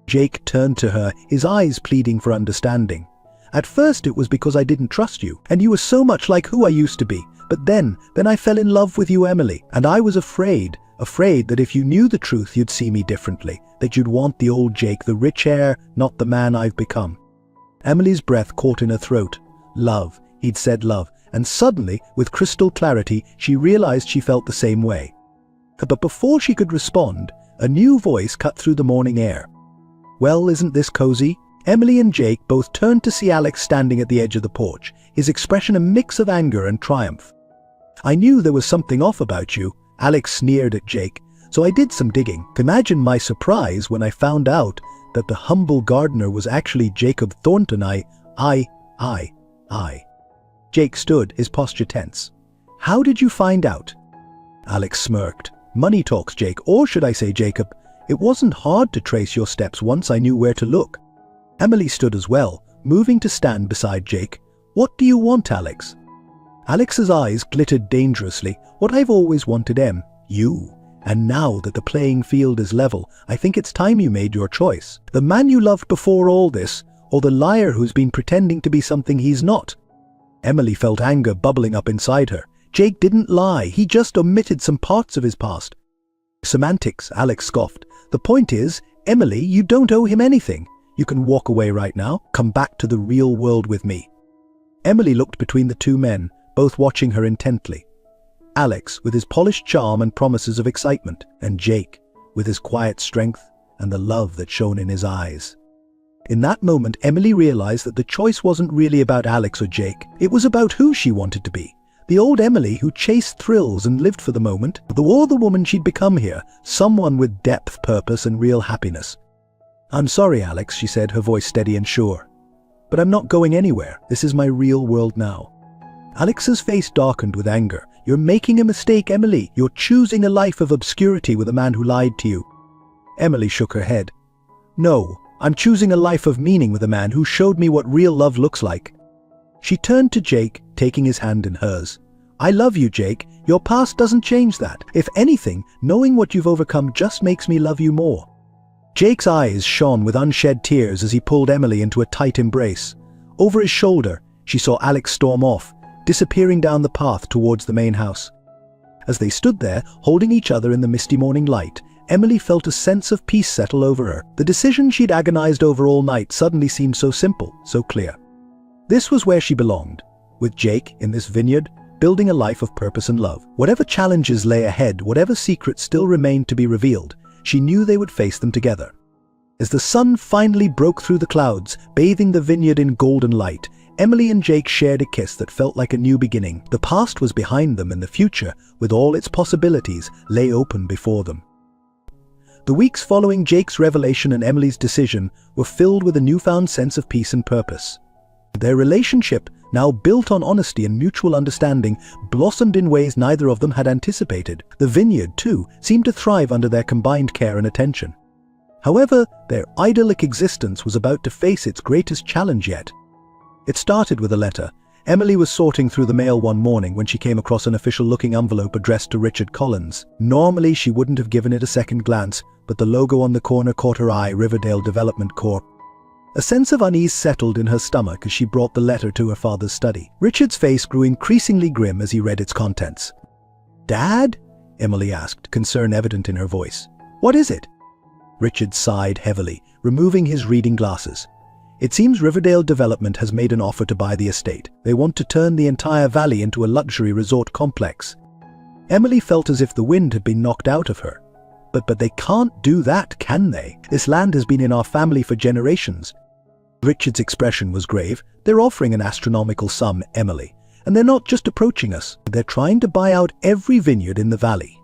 Speaker 1: Jake turned to her, his eyes pleading for understanding. "At first it was because I didn't trust you, and you were so much like who I used to be. But then I fell in love with you, Emily, and I was afraid that if you knew the truth you'd see me differently, that you'd want the old Jake, the rich heir, not the man I've become." Emily's breath caught in her throat. Love, he'd said love, and suddenly, with crystal clarity, she realized she felt the same way. But before she could respond, a new voice cut through the morning air. "Well, isn't this cozy?" Emily and Jake both turned to see Alex standing at the edge of the porch, his expression a mix of anger and triumph. "I knew there was something off about you," Alex sneered at Jake, "so I did some digging. Imagine my surprise when I found out that the humble gardener was actually Jacob Thornton. I. Jake stood, his posture tense. "How did you find out?" Alex smirked. "Money talks, Jake, or should I say, Jacob. It wasn't hard to trace your steps once I knew where to look." Emily stood as well, moving to stand beside Jake. "What do you want, Alex?" Alex's eyes glittered dangerously. "What I've always wanted, you. And now that the playing field is level, I think it's time you made your choice. The man you loved before all this, or the liar who's been pretending to be something he's not." Emily felt anger bubbling up inside her. Jake didn't lie, he just omitted some parts of his past. "Semantics," Alex scoffed. "The point is, Emily, you don't owe him anything. You can walk away right now, come back to the real world with me." Emily looked between the two men, both watching her intently. Alex with his polished charm and promises of excitement, and Jake with his quiet strength and the love that shone in his eyes. In that moment, Emily realized that the choice wasn't really about Alex or Jake. It was about who she wanted to be. The old Emily who chased thrills and lived for the moment, or the woman she'd become here, someone with depth, purpose, and real happiness. "I'm sorry, Alex," she said, her voice steady and sure. "But I'm not going anywhere. This is my real world now." Alex's face darkened with anger. "You're making a mistake, Emily. You're choosing a life of obscurity with a man who lied to you." Emily shook her head. "No, I'm choosing a life of meaning with a man who showed me what real love looks like." She turned to Jake, taking his hand in hers. "I love you, Jake. Your past doesn't change that. If anything, knowing what you've overcome just makes me love you more." Jake's eyes shone with unshed tears as he pulled Emily into a tight embrace. Over his shoulder, she saw Alex storm off, disappearing down the path towards the main house. As they stood there, holding each other in the misty morning light, Emily felt a sense of peace settle over her. The decision she'd agonized over all night suddenly seemed so simple, so clear. This was where she belonged, with Jake in this vineyard, building a life of purpose and love. Whatever challenges lay ahead, whatever secrets still remained to be revealed, she knew they would face them together. As the sun finally broke through the clouds, bathing the vineyard in golden light, Emily and Jake shared a kiss that felt like a new beginning. The past was behind them and the future, with all its possibilities, lay open before them. The weeks following Jake's revelation and Emily's decision were filled with a newfound sense of peace and purpose. Their relationship now built on honesty and mutual understanding, blossomed in ways neither of them had anticipated. The vineyard, too, seemed to thrive under their combined care and attention. However, their idyllic existence was about to face its greatest challenge yet. It started with a letter. Emily was sorting through the mail one morning when she came across an official-looking envelope addressed to Richard Collins. Normally, she wouldn't have given it a second glance, but the logo on the corner caught her eye, Riverdale Development Corp. A sense of unease settled in her stomach as she brought the letter to her father's study. Richard's face grew increasingly grim as he read its contents. "Dad?" Emily asked, concern evident in her voice. "What is it?" Richard sighed heavily, removing his reading glasses. "It seems Riverdale Development has made an offer to buy the estate. They want to turn the entire valley into a luxury resort complex." Emily felt as if the wind had been knocked out of her. But they can't do that, can they? This land has been in our family for generations." Richard's expression was grave. "They're offering an astronomical sum, Emily. And they're not just approaching us. They're trying to buy out every vineyard in the valley."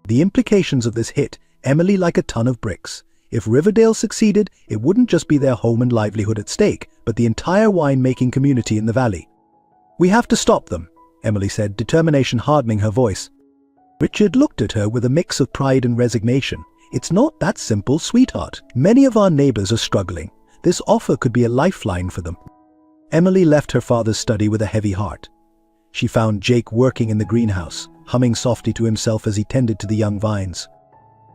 Speaker 1: The implications of this hit Emily like a ton of bricks. If Riverdale succeeded, it wouldn't just be their home and livelihood at stake, but the entire winemaking community in the valley. "We have to stop them," Emily said, determination hardening her voice. Richard looked at her with a mix of pride and resignation. "It's not that simple, sweetheart. Many of our neighbors are struggling. This offer could be a lifeline for them." Emily left her father's study with a heavy heart. She found Jake working in the greenhouse, humming softly to himself as he tended to the young vines.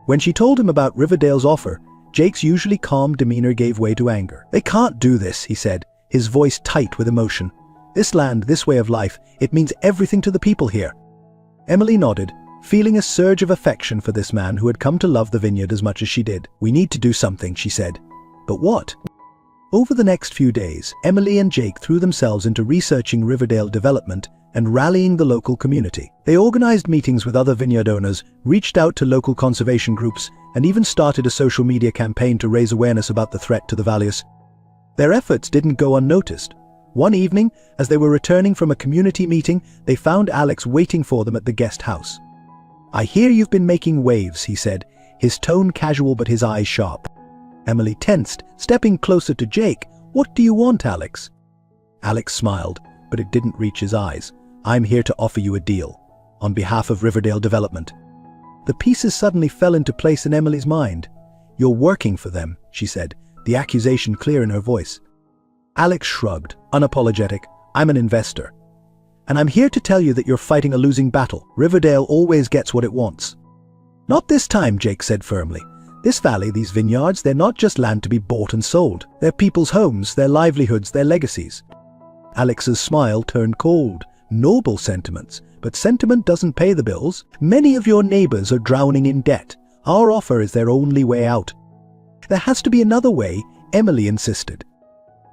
Speaker 1: When she told him about Riverdale's offer, Jake's usually calm demeanor gave way to anger. "They can't do this," he said, his voice tight with emotion. "This land, this way of life, it means everything to the people here." Emily nodded, feeling a surge of affection for this man who had come to love the vineyard as much as she did. "We need to do something," she said. "But what?" Over the next few days, Emily and Jake threw themselves into researching Riverdale development and rallying the local community. They organized meetings with other vineyard owners, reached out to local conservation groups, and even started a social media campaign to raise awareness about the threat to the values. Their efforts didn't go unnoticed. One evening, as they were returning from a community meeting, they found Alex waiting for them at the guest house. "I hear you've been making waves," he said, his tone casual but his eyes sharp. Emily tensed, stepping closer to Jake. "What do you want, Alex?" Alex smiled, but it didn't reach his eyes. "I'm here to offer you a deal, on behalf of Riverdale Development." The pieces suddenly fell into place in Emily's mind. "You're working for them," she said, the accusation clear in her voice. Alex shrugged, unapologetic. "I'm an investor. And I'm here to tell you that you're fighting a losing battle. Riverdale always gets what it wants." "Not this time," Jake said firmly. "This valley, these vineyards, they're not just land to be bought and sold. They're people's homes, their livelihoods, their legacies." Alex's smile turned cold. "Noble sentiments, but sentiment doesn't pay the bills. Many of your neighbors are drowning in debt. Our offer is their only way out." "There has to be another way," Emily insisted.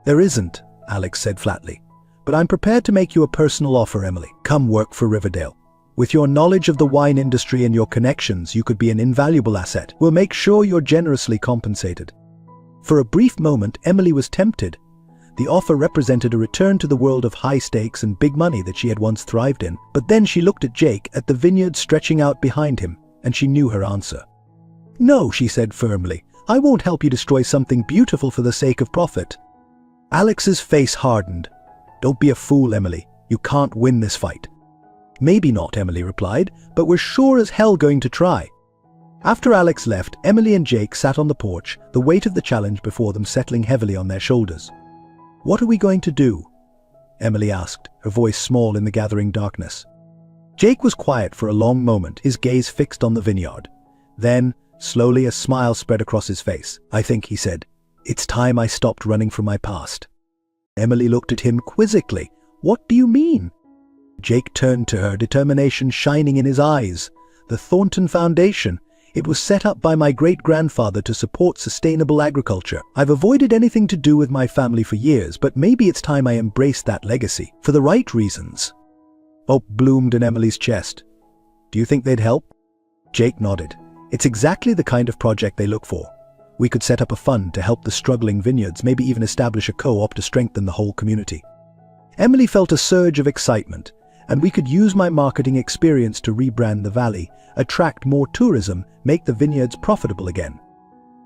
Speaker 1: "There isn't," Alex said flatly. "But I'm prepared to make you a personal offer, Emily. Come work for Riverdale. With your knowledge of the wine industry and your connections, you could be an invaluable asset. We'll make sure you're generously compensated." For a brief moment, Emily was tempted. The offer represented a return to the world of high stakes and big money that she had once thrived in. But then she looked at Jake, at the vineyard stretching out behind him, and she knew her answer. "No," she said firmly. "I won't help you destroy something beautiful for the sake of profit." Alex's face hardened. "Don't be a fool, Emily. You can't win this fight." "Maybe not," Emily replied, "but we're sure as hell going to try." After Alex left, Emily and Jake sat on the porch, the weight of the challenge before them settling heavily on their shoulders. "What are we going to do?" Emily asked, her voice small in the gathering darkness. Jake was quiet for a long moment, his gaze fixed on the vineyard. Then, slowly, a smile spread across his face. "I think," he said, "it's time I stopped running from my past." Emily looked at him quizzically. "What do you mean?" Jake turned to her, determination shining in his eyes. "The Thornton Foundation. It was set up by my great-grandfather to support sustainable agriculture. I've avoided anything to do with my family for years, but maybe it's time I embrace that legacy. For the right reasons." Hope bloomed in Emily's chest. "Do you think they'd help?" Jake nodded. "It's exactly the kind of project they look for. We could set up a fund to help the struggling vineyards, maybe even establish a co-op to strengthen the whole community." Emily felt a surge of excitement. "And we could use my marketing experience to rebrand the valley, attract more tourism, make the vineyards profitable again."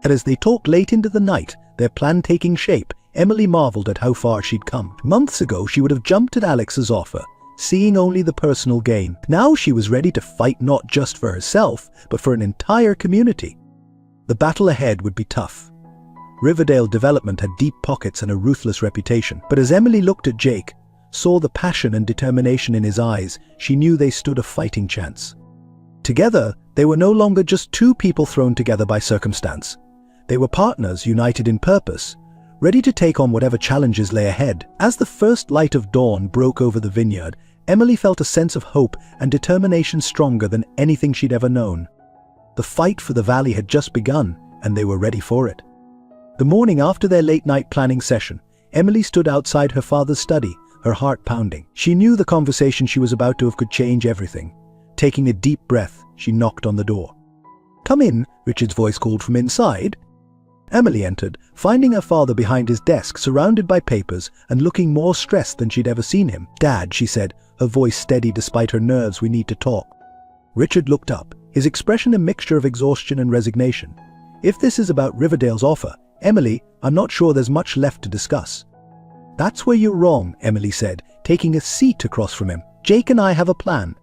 Speaker 1: And as they talked late into the night, their plan taking shape, Emily marveled at how far she'd come. Months ago, she would have jumped at Alex's offer, seeing only the personal gain. Now she was ready to fight not just for herself, but for an entire community. The battle ahead would be tough. Riverdale Development had deep pockets and a ruthless reputation. But as Emily looked at Jake, saw the passion and determination in his eyes, she knew they stood a fighting chance. Together, they were no longer just two people thrown together by circumstance. They were partners united in purpose, ready to take on whatever challenges lay ahead. As the first light of dawn broke over the vineyard, Emily felt a sense of hope and determination stronger than anything she'd ever known. The fight for the valley had just begun, and they were ready for it. The morning after their late-night planning session, Emily stood outside her father's study, her heart pounding. She knew the conversation she was about to have could change everything. Taking a deep breath, she knocked on the door. "Come in," Richard's voice called from inside. Emily entered, finding her father behind his desk, surrounded by papers and looking more stressed than she'd ever seen him. "Dad," she said, her voice steady despite her nerves, "we need to talk." Richard looked up, his expression a mixture of exhaustion and resignation. "If this is about Riverdale's offer, Emily, I'm not sure there's much left to discuss." "That's where you're wrong," Emily said, taking a seat across from him. "Jake and I have a plan."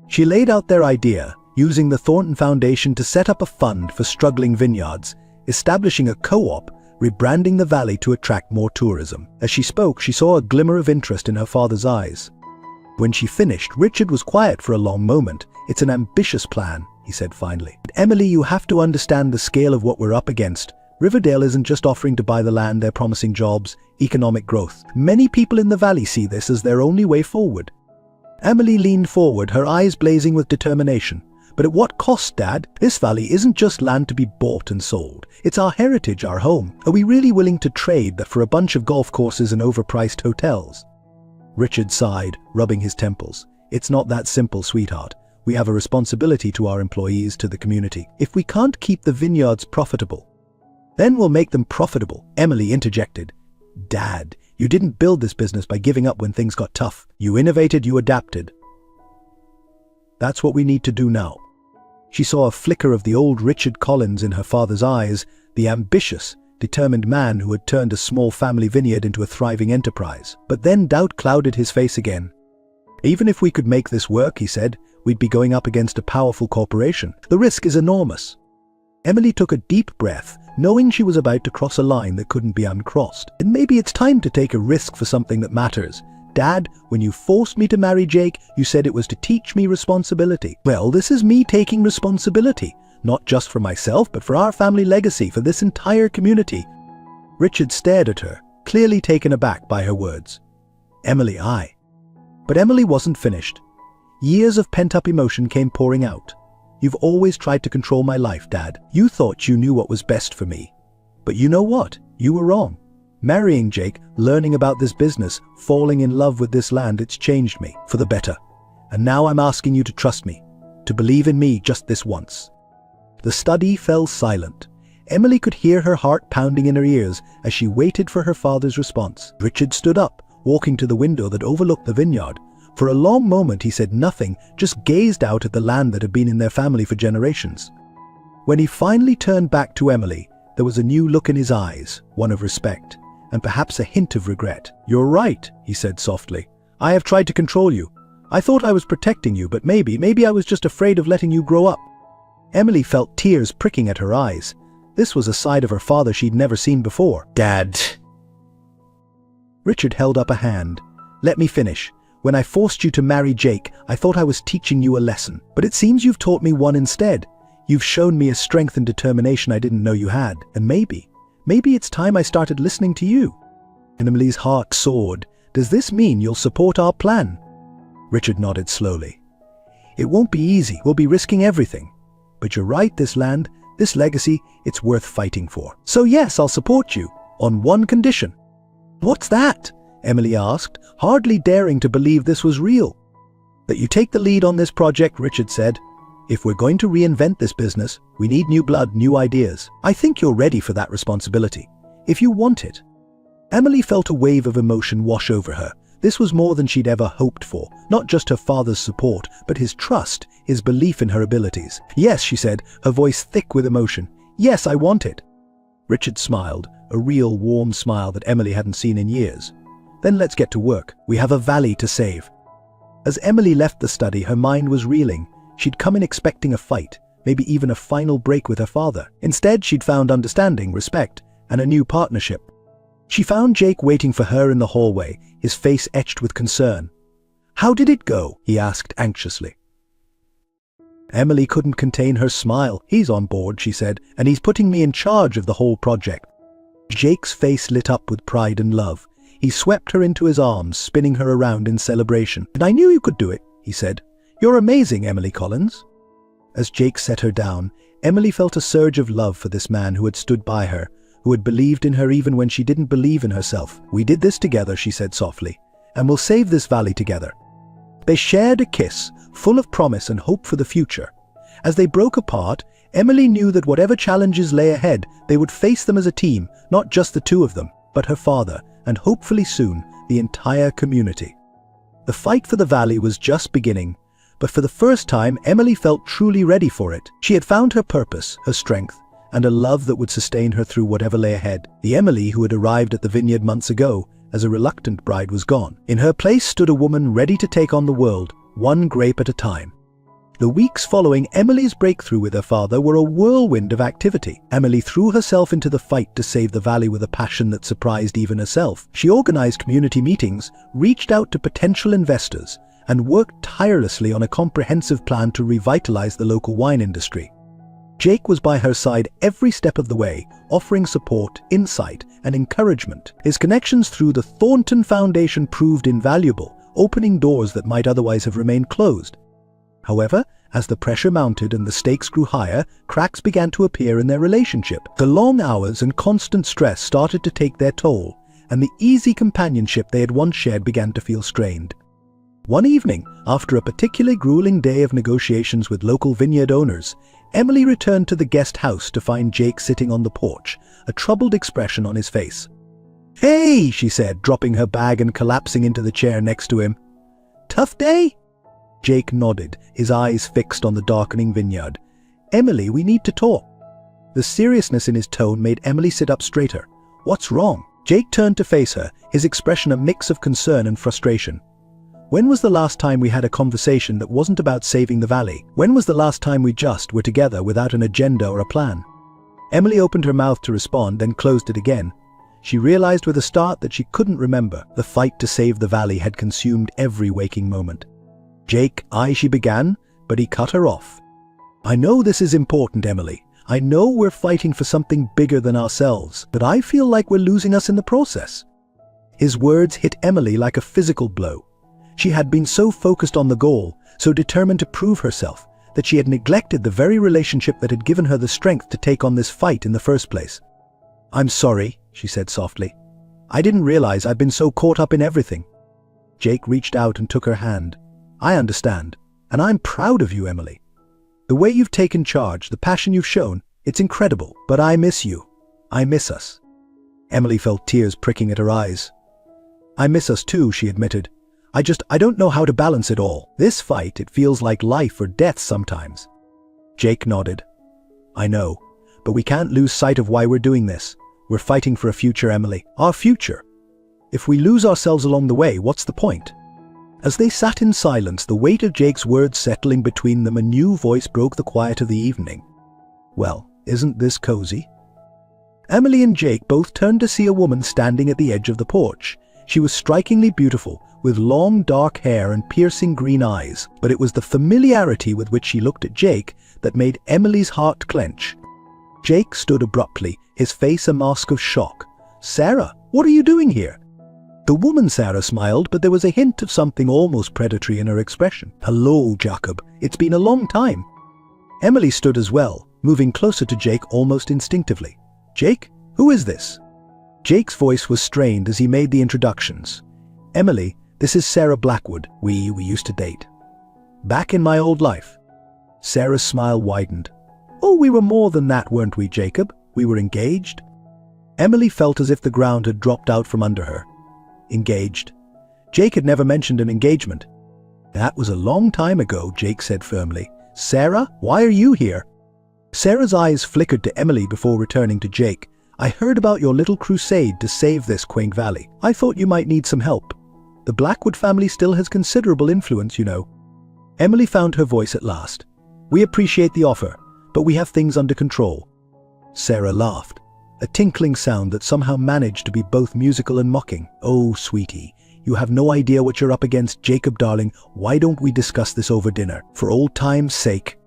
Speaker 1: She laid out their idea, using the Thornton Foundation to set up a fund for struggling vineyards, establishing a co-op, rebranding the valley to attract more tourism. As she spoke, she saw a glimmer of interest in her father's eyes. When she finished, Richard was quiet for a long moment. "It's an ambitious plan," he said finally. "Emily, you have to understand the scale of what we're up against. Riverdale isn't just offering to buy the land, they're promising jobs, economic growth. Many people in the valley see this as their only way forward." Emily leaned forward, her eyes blazing with determination. "But at what cost, Dad? This valley isn't just land to be bought and sold. It's our heritage, our home. Are we really willing to trade that for a bunch of golf courses and overpriced hotels?" Richard sighed, rubbing his temples. "It's not that simple, sweetheart. We have a responsibility to our employees, to the community. If we can't keep the vineyards profitable, then we'll make them profitable," Emily interjected. "Dad, you didn't build this business by giving up when things got tough. You innovated, you adapted. That's what we need to do now." She saw a flicker of the old Richard Collins in her father's eyes, the ambitious, determined man who had turned a small family vineyard into a thriving enterprise. But then doubt clouded his face again. "Even if we could make this work," he said, "we'd be going up against a powerful corporation. The risk is enormous." Emily took a deep breath, knowing she was about to cross a line that couldn't be uncrossed. "And maybe it's time to take a risk for something that matters. Dad, when you forced me to marry Jake, you said it was to teach me responsibility. Well, this is me taking responsibility, not just for myself, but for our family legacy, for this entire community." Richard stared at her, clearly taken aback by her words. "Emily, But Emily wasn't finished. Years of pent-up emotion came pouring out. "You've always tried to control my life, Dad. You thought you knew what was best for me. But you know what? You were wrong. Marrying Jake, learning about this business, falling in love with this land, it's changed me, for the better. And now I'm asking you to trust me, to believe in me just this once." The study fell silent. Emily could hear her heart pounding in her ears as she waited for her father's response. Richard stood up, walking to the window that overlooked the vineyard. For a long moment he said nothing, just gazed out at the land that had been in their family for generations. When he finally turned back to Emily, there was a new look in his eyes, one of respect, and perhaps a hint of regret. "You're right," he said softly. "I have tried to control you. I thought I was protecting you, but maybe I was just afraid of letting you grow up." Emily felt tears pricking at her eyes. This was a side of her father she'd never seen before. "Dad." Richard held up a hand. "Let me finish. When I forced you to marry Jake, I thought I was teaching you a lesson. But it seems you've taught me one instead. You've shown me a strength and determination I didn't know you had. And maybe it's time I started listening to you." Emily's heart soared. "Does this mean you'll support our plan?" Richard nodded slowly. "It won't be easy. We'll be risking everything. But you're right, this land, this legacy, it's worth fighting for. So yes, I'll support you, on one condition." "What's that?" Emily asked, hardly daring to believe this was real. "That you take the lead on this project," Richard said. "If we're going to reinvent this business, we need new blood, new ideas. I think you're ready for that responsibility, if you want it." Emily felt a wave of emotion wash over her. This was more than she'd ever hoped for, not just her father's support, but his trust, his belief in her abilities. "Yes," she said, her voice thick with emotion. "Yes, I want it." Richard smiled, a real warm smile that Emily hadn't seen in years. "Then let's get to work. We have a valley to save." As Emily left the study, her mind was reeling. She'd come in expecting a fight, maybe even a final break with her father. Instead, she'd found understanding, respect, and a new partnership. She found Jake waiting for her in the hallway, his face etched with concern. "How did it go?" he asked anxiously. Emily couldn't contain her smile. "He's on board," she said, "and he's putting me in charge of the whole project." Jake's face lit up with pride and love. He swept her into his arms, spinning her around in celebration. "And I knew you could do it," he said. "You're amazing, Emily Collins." As Jake set her down, Emily felt a surge of love for this man who had stood by her, who had believed in her even when she didn't believe in herself. "We did this together," she said softly, "and we'll save this valley together." They shared a kiss, full of promise and hope for the future. As they broke apart, Emily knew that whatever challenges lay ahead, they would face them as a team, not just the two of them, but her father, and hopefully soon, the entire community. The fight for the valley was just beginning, but for the first time, Emily felt truly ready for it. She had found her purpose, her strength, and a love that would sustain her through whatever lay ahead. The Emily who had arrived at the vineyard months ago, as a reluctant bride, was gone. In her place stood a woman ready to take on the world, one grape at a time. The weeks following Emily's breakthrough with her father were a whirlwind of activity. Emily threw herself into the fight to save the valley with a passion that surprised even herself. She organized community meetings, reached out to potential investors, and worked tirelessly on a comprehensive plan to revitalize the local wine industry. Jake was by her side every step of the way, offering support, insight, and encouragement. His connections through the Thornton Foundation proved invaluable, opening doors that might otherwise have remained closed. However, as the pressure mounted and the stakes grew higher, cracks began to appear in their relationship. The long hours and constant stress started to take their toll, and the easy companionship they had once shared began to feel strained. One evening, after a particularly grueling day of negotiations with local vineyard owners, Emily returned to the guest house to find Jake sitting on the porch, a troubled expression on his face. "Hey," she said, dropping her bag and collapsing into the chair next to him. "Tough day?" Jake nodded, his eyes fixed on the darkening vineyard. "Emily, we need to talk." The seriousness in his tone made Emily sit up straighter. "What's wrong?" Jake turned to face her, his expression a mix of concern and frustration. "When was the last time we had a conversation that wasn't about saving the valley? When was the last time we just were together without an agenda or a plan?" Emily opened her mouth to respond, then closed it again. She realized with a start that she couldn't remember. The fight to save the valley had consumed every waking moment. "Jake, she began, but he cut her off. "I know this is important, Emily. I know we're fighting for something bigger than ourselves, but I feel like we're losing us in the process." His words hit Emily like a physical blow. She had been so focused on the goal, so determined to prove herself, that she had neglected the very relationship that had given her the strength to take on this fight in the first place. "I'm sorry," she said softly. "I didn't realize I'd been so caught up in everything." Jake reached out and took her hand. "I understand, and I'm proud of you, Emily. The way you've taken charge, the passion you've shown, it's incredible. But I miss you. I miss us." Emily felt tears pricking at her eyes. "I miss us too," she admitted. I don't know how to balance it all. This fight, it feels like life or death sometimes." Jake nodded. "I know, but we can't lose sight of why we're doing this. We're fighting for a future, Emily. Our future. If we lose ourselves along the way, what's the point?" As they sat in silence, the weight of Jake's words settling between them, a new voice broke the quiet of the evening. "Well, isn't this cozy?" Emily and Jake both turned to see a woman standing at the edge of the porch. She was strikingly beautiful, with long dark hair and piercing green eyes, but it was the familiarity with which she looked at Jake that made Emily's heart clench. Jake stood abruptly, his face a mask of shock. "Sarah, what are you doing here?" The woman Sarah smiled, but there was a hint of something almost predatory in her expression. "Hello, Jacob. It's been a long time." Emily stood as well, moving closer to Jake almost instinctively. "Jake, who is this?" Jake's voice was strained as he made the introductions. "Emily, this is Sarah Blackwood. We used to date. Back in my old life." Sarah's smile widened. "Oh, we were more than that, weren't we, Jacob? We were engaged." Emily felt as if the ground had dropped out from under her. Engaged. Jake had never mentioned an engagement. "That was a long time ago," Jake said firmly. "Sarah, why are you here?" Sarah's eyes flickered to Emily before returning to Jake. I heard about your little crusade to save this quaint valley. I thought you might need some help. The Blackwood family still has considerable influence, you know." Emily found her voice at last. "We appreciate the offer, but we have things under control." Sarah laughed, a tinkling sound that somehow managed to be both musical and mocking. "Oh, sweetie, you have no idea what you're up against. Jacob, darling, why don't we discuss this over dinner? For old time's sake."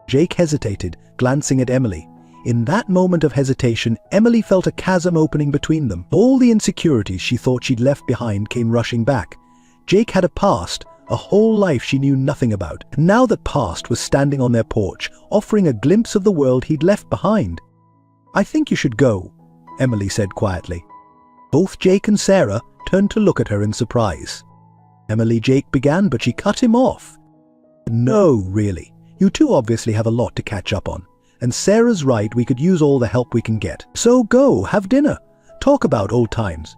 Speaker 1: Jake hesitated, glancing at Emily. In that moment of hesitation, Emily felt a chasm opening between them. All the insecurities she thought she'd left behind came rushing back. Jake had a past, a whole life she knew nothing about. And now that past was standing on their porch, offering a glimpse of the world he'd left behind. "I think you should go," Emily said quietly. Both Jake and Sarah turned to look at her in surprise. Jake began, but she cut him off. "No, really. You two obviously have a lot to catch up on. And Sarah's right, we could use all the help we can get. So go, have dinner. Talk about old times."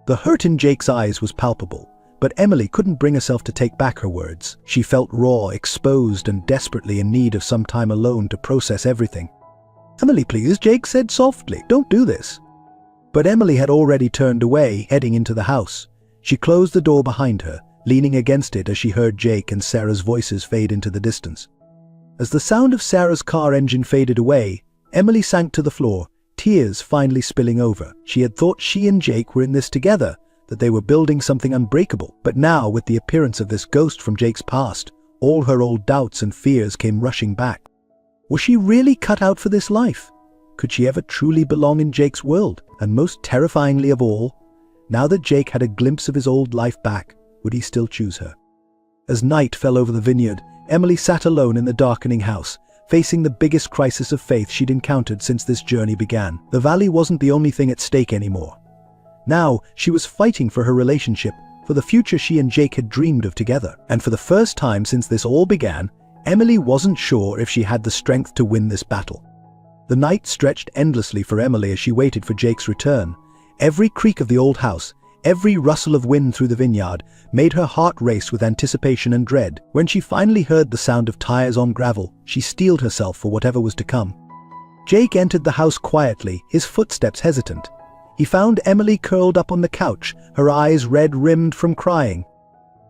Speaker 1: The hurt in Jake's eyes was palpable, but Emily couldn't bring herself to take back her words. She felt raw, exposed, and desperately in need of some time alone to process everything. "Emily, please," Jake said softly. "Don't do this." But Emily had already turned away, heading into the house. She closed the door behind her, leaning against it as she heard Jake and Sarah's voices fade into the distance. As the sound of Sarah's car engine faded away, Emily sank to the floor, tears finally spilling over. She had thought she and Jake were in this together, that they were building something unbreakable. But now, with the appearance of this ghost from Jake's past, all her old doubts and fears came rushing back. Was she really cut out for this life? Could she ever truly belong in Jake's world? And most terrifyingly of all, now that Jake had a glimpse of his old life back, would he still choose her? As night fell over the vineyard, Emily sat alone in the darkening house, facing the biggest crisis of faith she'd encountered since this journey began. The valley wasn't the only thing at stake anymore. Now, she was fighting for her relationship, for the future she and Jake had dreamed of together. And for the first time since this all began, Emily wasn't sure if she had the strength to win this battle. The night stretched endlessly for Emily as she waited for Jake's return. Every creak of the old house, every rustle of wind through the vineyard, made her heart race with anticipation and dread. When she finally heard the sound of tires on gravel, she steeled herself for whatever was to come. Jake entered the house quietly, his footsteps hesitant. He found Emily curled up on the couch, her eyes red-rimmed from crying.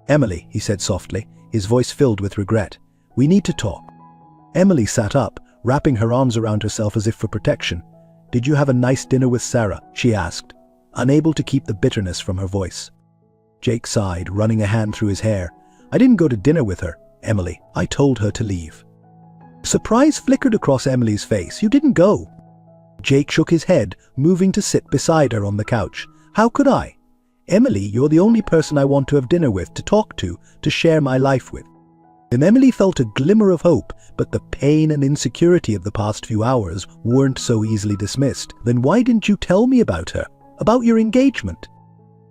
Speaker 1: "Emily," he said softly, his voice filled with regret. "We need to talk." Emily sat up, wrapping her arms around herself as if for protection. "Did you have a nice dinner with Sarah?" she asked, unable to keep the bitterness from her voice. Jake sighed, running a hand through his hair. "I didn't go to dinner with her, Emily. I told her to leave." Surprise flickered across Emily's face. "You didn't go." Jake shook his head, moving to sit beside her on the couch. "How could I? Emily, you're the only person I want to have dinner with, to talk to share my life with." And Emily felt a glimmer of hope, but the pain and insecurity of the past few hours weren't so easily dismissed. "Then why didn't you tell me about her? About your engagement?"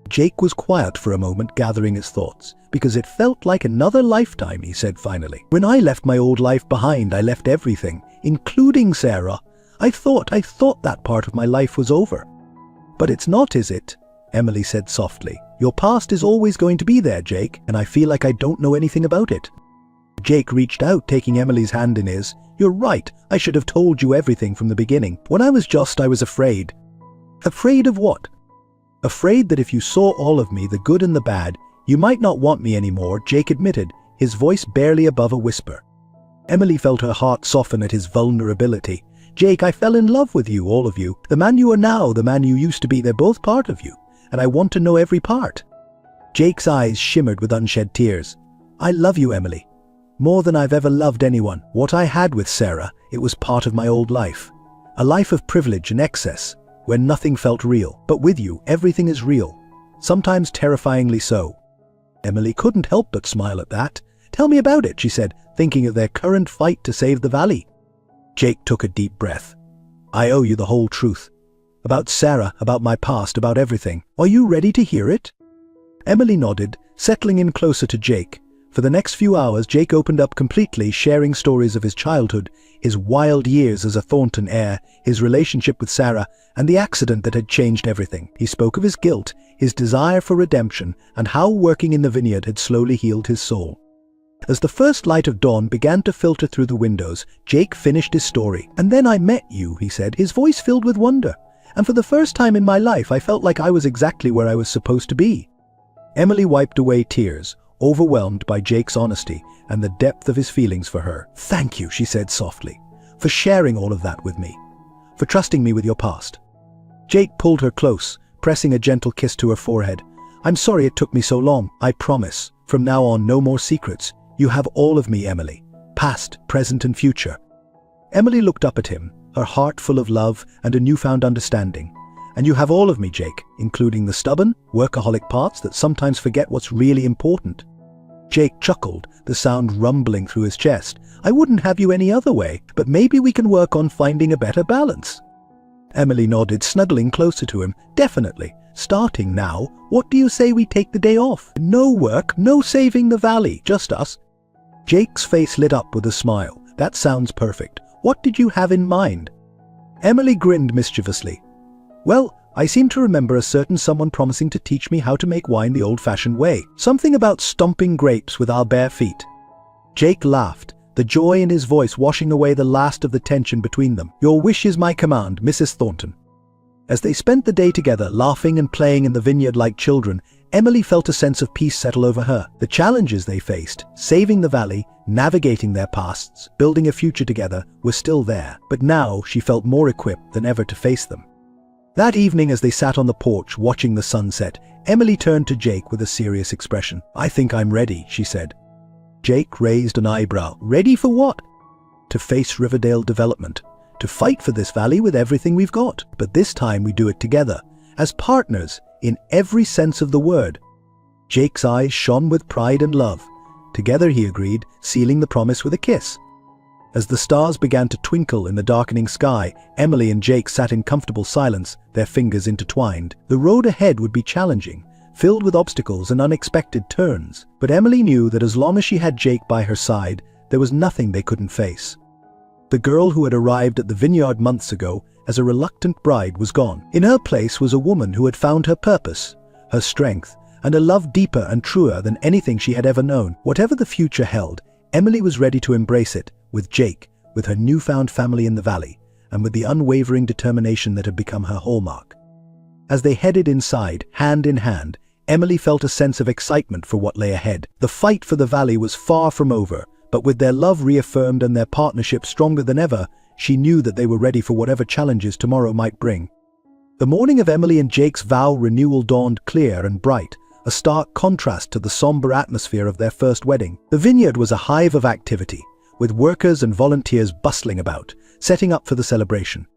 Speaker 1: Jake was quiet for a moment, gathering his thoughts. "Because it felt like another lifetime," he said finally. "When I left my old life behind, I left everything, including Sarah. I thought that part of my life was over." "But it's not, is it?" Emily said softly. "Your past is always going to be there, Jake, and I feel like I don't know anything about it." Jake reached out, taking Emily's hand in his. "You're right, I should have told you everything from the beginning. When I was afraid." "Afraid of what?" "Afraid that if you saw all of me, the good and the bad, you might not want me anymore," Jake admitted, his voice barely above a whisper. Emily felt her heart soften at his vulnerability. "Jake, I fell in love with you, all of you. The man you are now, the man you used to be, they're both part of you. And I want to know every part." Jake's eyes shimmered with unshed tears. "I love you, Emily. More than I've ever loved anyone. What I had with Sarah, it was part of my old life. A life of privilege and excess, where nothing felt real. But with you, everything is real. Sometimes terrifyingly so." Emily couldn't help but smile at that. "Tell me about it," she said, thinking of their current fight to save the valley. Jake took a deep breath. "I owe you the whole truth. About Sarah, about my past, about everything. Are you ready to hear it?" Emily nodded, settling in closer to Jake. For the next few hours, Jake opened up completely, sharing stories of his childhood, his wild years as a Thornton heir, his relationship with Sarah, and the accident that had changed everything. He spoke of his guilt, his desire for redemption, and how working in the vineyard had slowly healed his soul. As the first light of dawn began to filter through the windows, Jake finished his story. "And then I met you," he said, his voice filled with wonder. and for the first time in my life I felt like I was exactly where I was supposed to be." Emily wiped away tears, overwhelmed by Jake's honesty and the depth of his feelings for her. "Thank you," she said softly, "for sharing all of that with me, for trusting me with your past." Jake pulled her close, pressing a gentle kiss to her forehead. "I'm sorry it took me so long. I promise, from now on, no more secrets. You have all of me, Emily. Past, present, and future." Emily looked up at him, her heart full of love and a newfound understanding. "And you have all of me, Jake, including the stubborn, workaholic parts that sometimes forget what's really important." Jake chuckled, the sound rumbling through his chest. "I wouldn't have you any other way, but maybe we can work on finding a better balance." Emily nodded, snuggling closer to him. "Definitely. Starting now, what do you say we take the day off? No work, no saving the valley, just us." Jake's face lit up with a smile. "That sounds perfect. What did you have in mind?" Emily grinned mischievously. "Well, I seem to remember a certain someone promising to teach me how to make wine the old-fashioned way. Something about stomping grapes with our bare feet." Jake laughed, the joy in his voice washing away the last of the tension between them. "Your wish is my command, Mrs. Thornton." As they spent the day together, laughing and playing in the vineyard like children, Emily felt a sense of peace settle over her. The challenges they faced, saving the valley, navigating their pasts, building a future together, were still there. But now she felt more equipped than ever to face them. That evening, as they sat on the porch watching the sunset, Emily turned to Jake with a serious expression. "I think I'm ready," she said. Jake raised an eyebrow. "Ready for what?" "To face Riverdale development. To fight for this valley with everything we've got. But this time we do it together, as partners, in every sense of the word." Jake's eyes shone with pride and love. Together, he agreed, sealing the promise with a kiss. As the stars began to twinkle in the darkening sky, Emily and Jake sat in comfortable silence, their fingers intertwined. The road ahead would be challenging, filled with obstacles and unexpected turns. But Emily knew that as long as she had Jake by her side, there was nothing they couldn't face. The girl who had arrived at the vineyard months ago as a reluctant bride was gone. In her place was a woman who had found her purpose, her strength, and a love deeper and truer than anything she had ever known. Whatever the future held, Emily was ready to embrace it, with Jake, with her newfound family in the valley, and with the unwavering determination that had become her hallmark. As they headed inside, hand in hand, Emily felt a sense of excitement for what lay ahead. The fight for the valley was far from over, but with their love reaffirmed and their partnership stronger than ever, she knew that they were ready for whatever challenges tomorrow might bring. The morning of Emily and Jake's vow renewal dawned clear and bright, a stark contrast to the somber atmosphere of their first wedding. The vineyard was a hive of activity, with workers and volunteers bustling about, setting up for the celebration.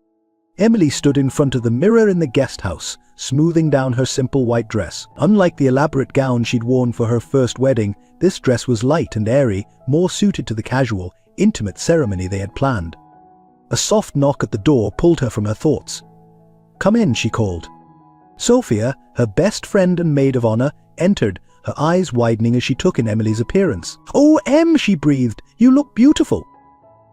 Speaker 1: Emily stood in front of the mirror in the guest house, smoothing down her simple white dress. Unlike the elaborate gown she'd worn for her first wedding, this dress was light and airy, more suited to the casual, intimate ceremony they had planned. A soft knock at the door pulled her from her thoughts. "Come in," she called. Sophia, her best friend and maid of honor, entered, her eyes widening as she took in Emily's appearance. "Oh, Em," she breathed, "you look beautiful."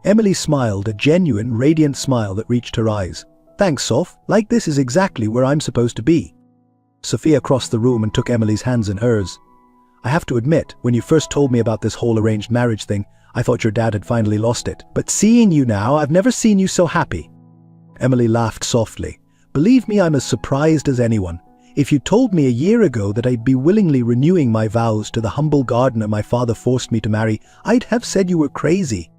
Speaker 1: Emily smiled, a genuine, radiant smile that reached her eyes. "Thanks, Soph. Like this is exactly where I'm supposed to be." Sophia crossed the room and took Emily's hands in hers. "I have to admit, when you first told me about this whole arranged marriage thing, I thought your dad had finally lost it. But seeing you now, I've never seen you so happy." Emily laughed softly. "Believe me, I'm as surprised as anyone. If you told me a year ago that I'd be willingly renewing my vows to the humble gardener my father forced me to marry, I'd have said you were crazy."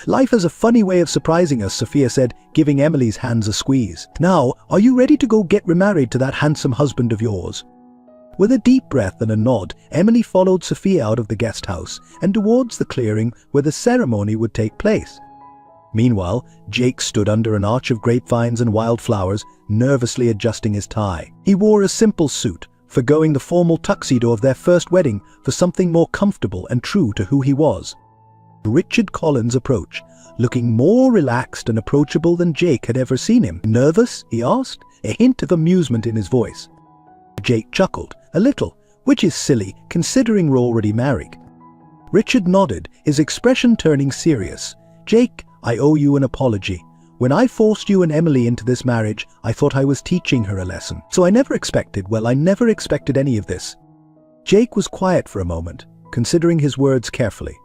Speaker 1: "Life has a funny way of surprising us," Sophia said, giving Emily's hands a squeeze. "Now, are you ready to go get remarried to that handsome husband of yours?" With a deep breath and a nod, Emily followed Sophia out of the guest house and towards the clearing where the ceremony would take place. Meanwhile, Jake stood under an arch of grapevines and wildflowers, nervously adjusting his tie. He wore a simple suit, forgoing the formal tuxedo of their first wedding for something more comfortable and true to who he was. Richard Collins approached, looking more relaxed and approachable than Jake had ever seen him. "Nervous?" he asked, a hint of amusement in his voice. Jake chuckled, a little, which is silly, considering we're already married. Richard nodded, his expression turning serious. "Jake, I owe you an apology. When I forced you and Emily into this marriage, I thought I was teaching her a lesson. So I never expected any of this." Jake was quiet for a moment, considering his words carefully.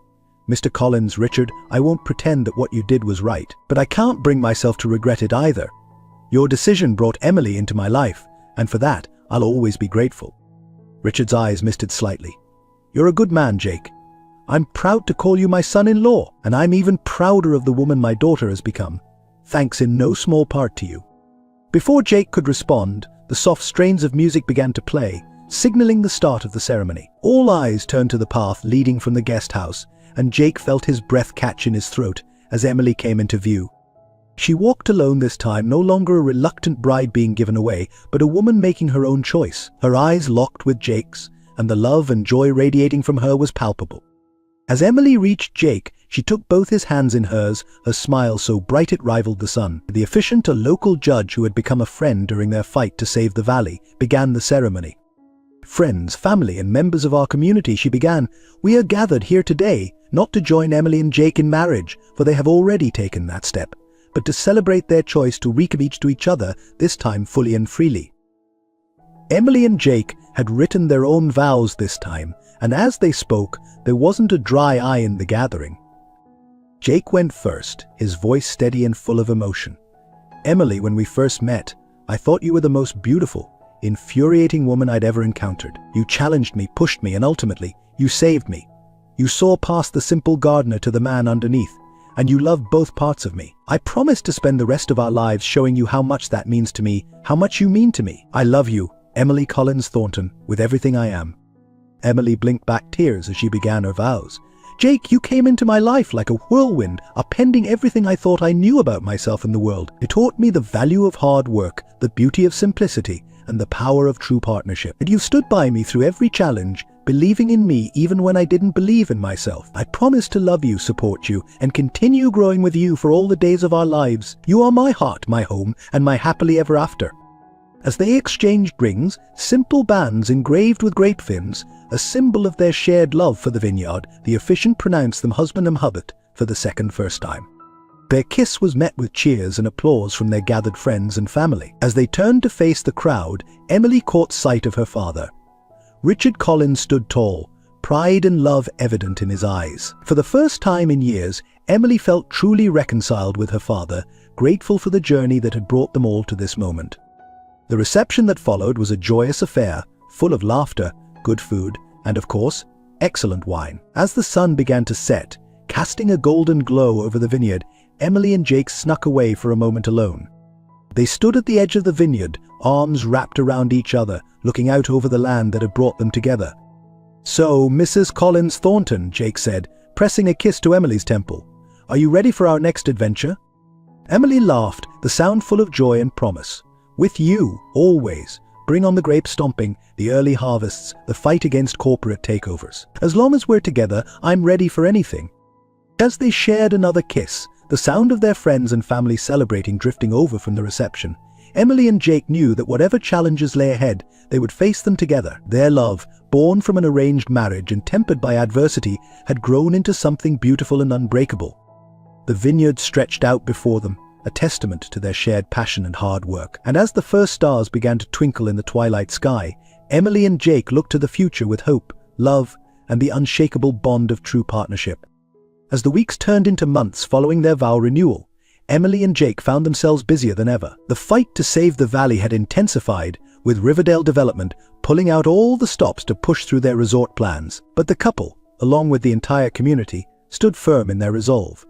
Speaker 1: "Mr. Collins, Richard, I won't pretend that what you did was right, but I can't bring myself to regret it either. Your decision brought Emily into my life, and for that, I'll always be grateful." Richard's eyes misted slightly. "You're a good man, Jake. I'm proud to call you my son-in-law, and I'm even prouder of the woman my daughter has become, thanks in no small part to you." Before Jake could respond, the soft strains of music began to play, signaling the start of the ceremony. All eyes turned to the path leading from the guest house, and Jake felt his breath catch in his throat as Emily came into view. She walked alone this time, no longer a reluctant bride being given away, but a woman making her own choice. Her eyes locked with Jake's, and the love and joy radiating from her was palpable. As Emily reached Jake, she took both his hands in hers, her smile so bright it rivaled the sun. The officiant, a local judge who had become a friend during their fight to save the valley, began the ceremony. "Friends, family, and members of our community," she began, "we are gathered here today, not to join Emily and Jake in marriage, for they have already taken that step, but to celebrate their choice to recommit to each other, this time fully and freely." Emily and Jake had written their own vows this time, and as they spoke, there wasn't a dry eye in the gathering. Jake went first, his voice steady and full of emotion. "Emily, when we first met, I thought you were the most beautiful, infuriating woman I'd ever encountered. You challenged me, pushed me, and ultimately, you saved me. You saw past the simple gardener to the man underneath, and you loved both parts of me. I promise to spend the rest of our lives showing you how much that means to me, how much you mean to me. I love you, Emily Collins Thornton, with everything I am." Emily blinked back tears as she began her vows. "Jake, you came into my life like a whirlwind, upending everything I thought I knew about myself and the world. It taught me the value of hard work, the beauty of simplicity, and the power of true partnership. And you stood by me through every challenge, believing in me even when I didn't believe in myself. I promise to love you, support you, and continue growing with you for all the days of our lives. You are my heart, my home, and my happily ever after." As they exchanged rings, simple bands engraved with grape fins, a symbol of their shared love for the vineyard, the officiant pronounced them husband and hubert for the first time. Their kiss was met with cheers and applause from their gathered friends and family. As they turned to face the crowd, Emily caught sight of her father. Richard Collins stood tall, pride and love evident in his eyes. For the first time in years, Emily felt truly reconciled with her father, grateful for the journey that had brought them all to this moment. The reception that followed was a joyous affair, full of laughter, good food, and of course, excellent wine. As the sun began to set, casting a golden glow over the vineyard, Emily and Jake snuck away for a moment alone. They stood at the edge of the vineyard, arms wrapped around each other, looking out over the land that had brought them together. "So, Mrs. Collins Thornton," Jake said, pressing a kiss to Emily's temple, "are you ready for our next adventure?" Emily laughed, the sound full of joy and promise. "With you, always. Bring on the grape stomping, the early harvests, the fight against corporate takeovers. As long as we're together, I'm ready for anything." As they shared another kiss, the sound of their friends and family celebrating drifting over from the reception, Emily and Jake knew that whatever challenges lay ahead, they would face them together. Their love, born from an arranged marriage and tempered by adversity, had grown into something beautiful and unbreakable. The vineyard stretched out before them, a testament to their shared passion and hard work. And as the first stars began to twinkle in the twilight sky, Emily and Jake looked to the future with hope, love, and the unshakable bond of true partnership. As the weeks turned into months following their vow renewal, Emily and Jake found themselves busier than ever. The fight to save the valley had intensified, with Riverdale Development pulling out all the stops to push through their resort plans. But the couple, along with the entire community, stood firm in their resolve.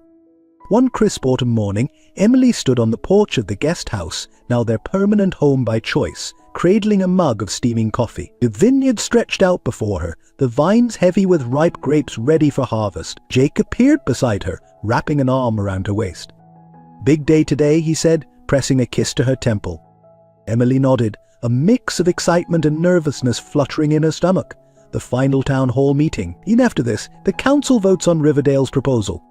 Speaker 1: One crisp autumn morning, Emily stood on the porch of the guest house, now their permanent home by choice, cradling a mug of steaming coffee. The vineyard stretched out before her, the vines heavy with ripe grapes ready for harvest. Jake appeared beside her, wrapping an arm around her waist. "Big day today," he said, pressing a kiss to her temple. Emily nodded, a mix of excitement and nervousness fluttering in her stomach. The final town hall meeting. Even after this, the council votes on Riverdale's proposal.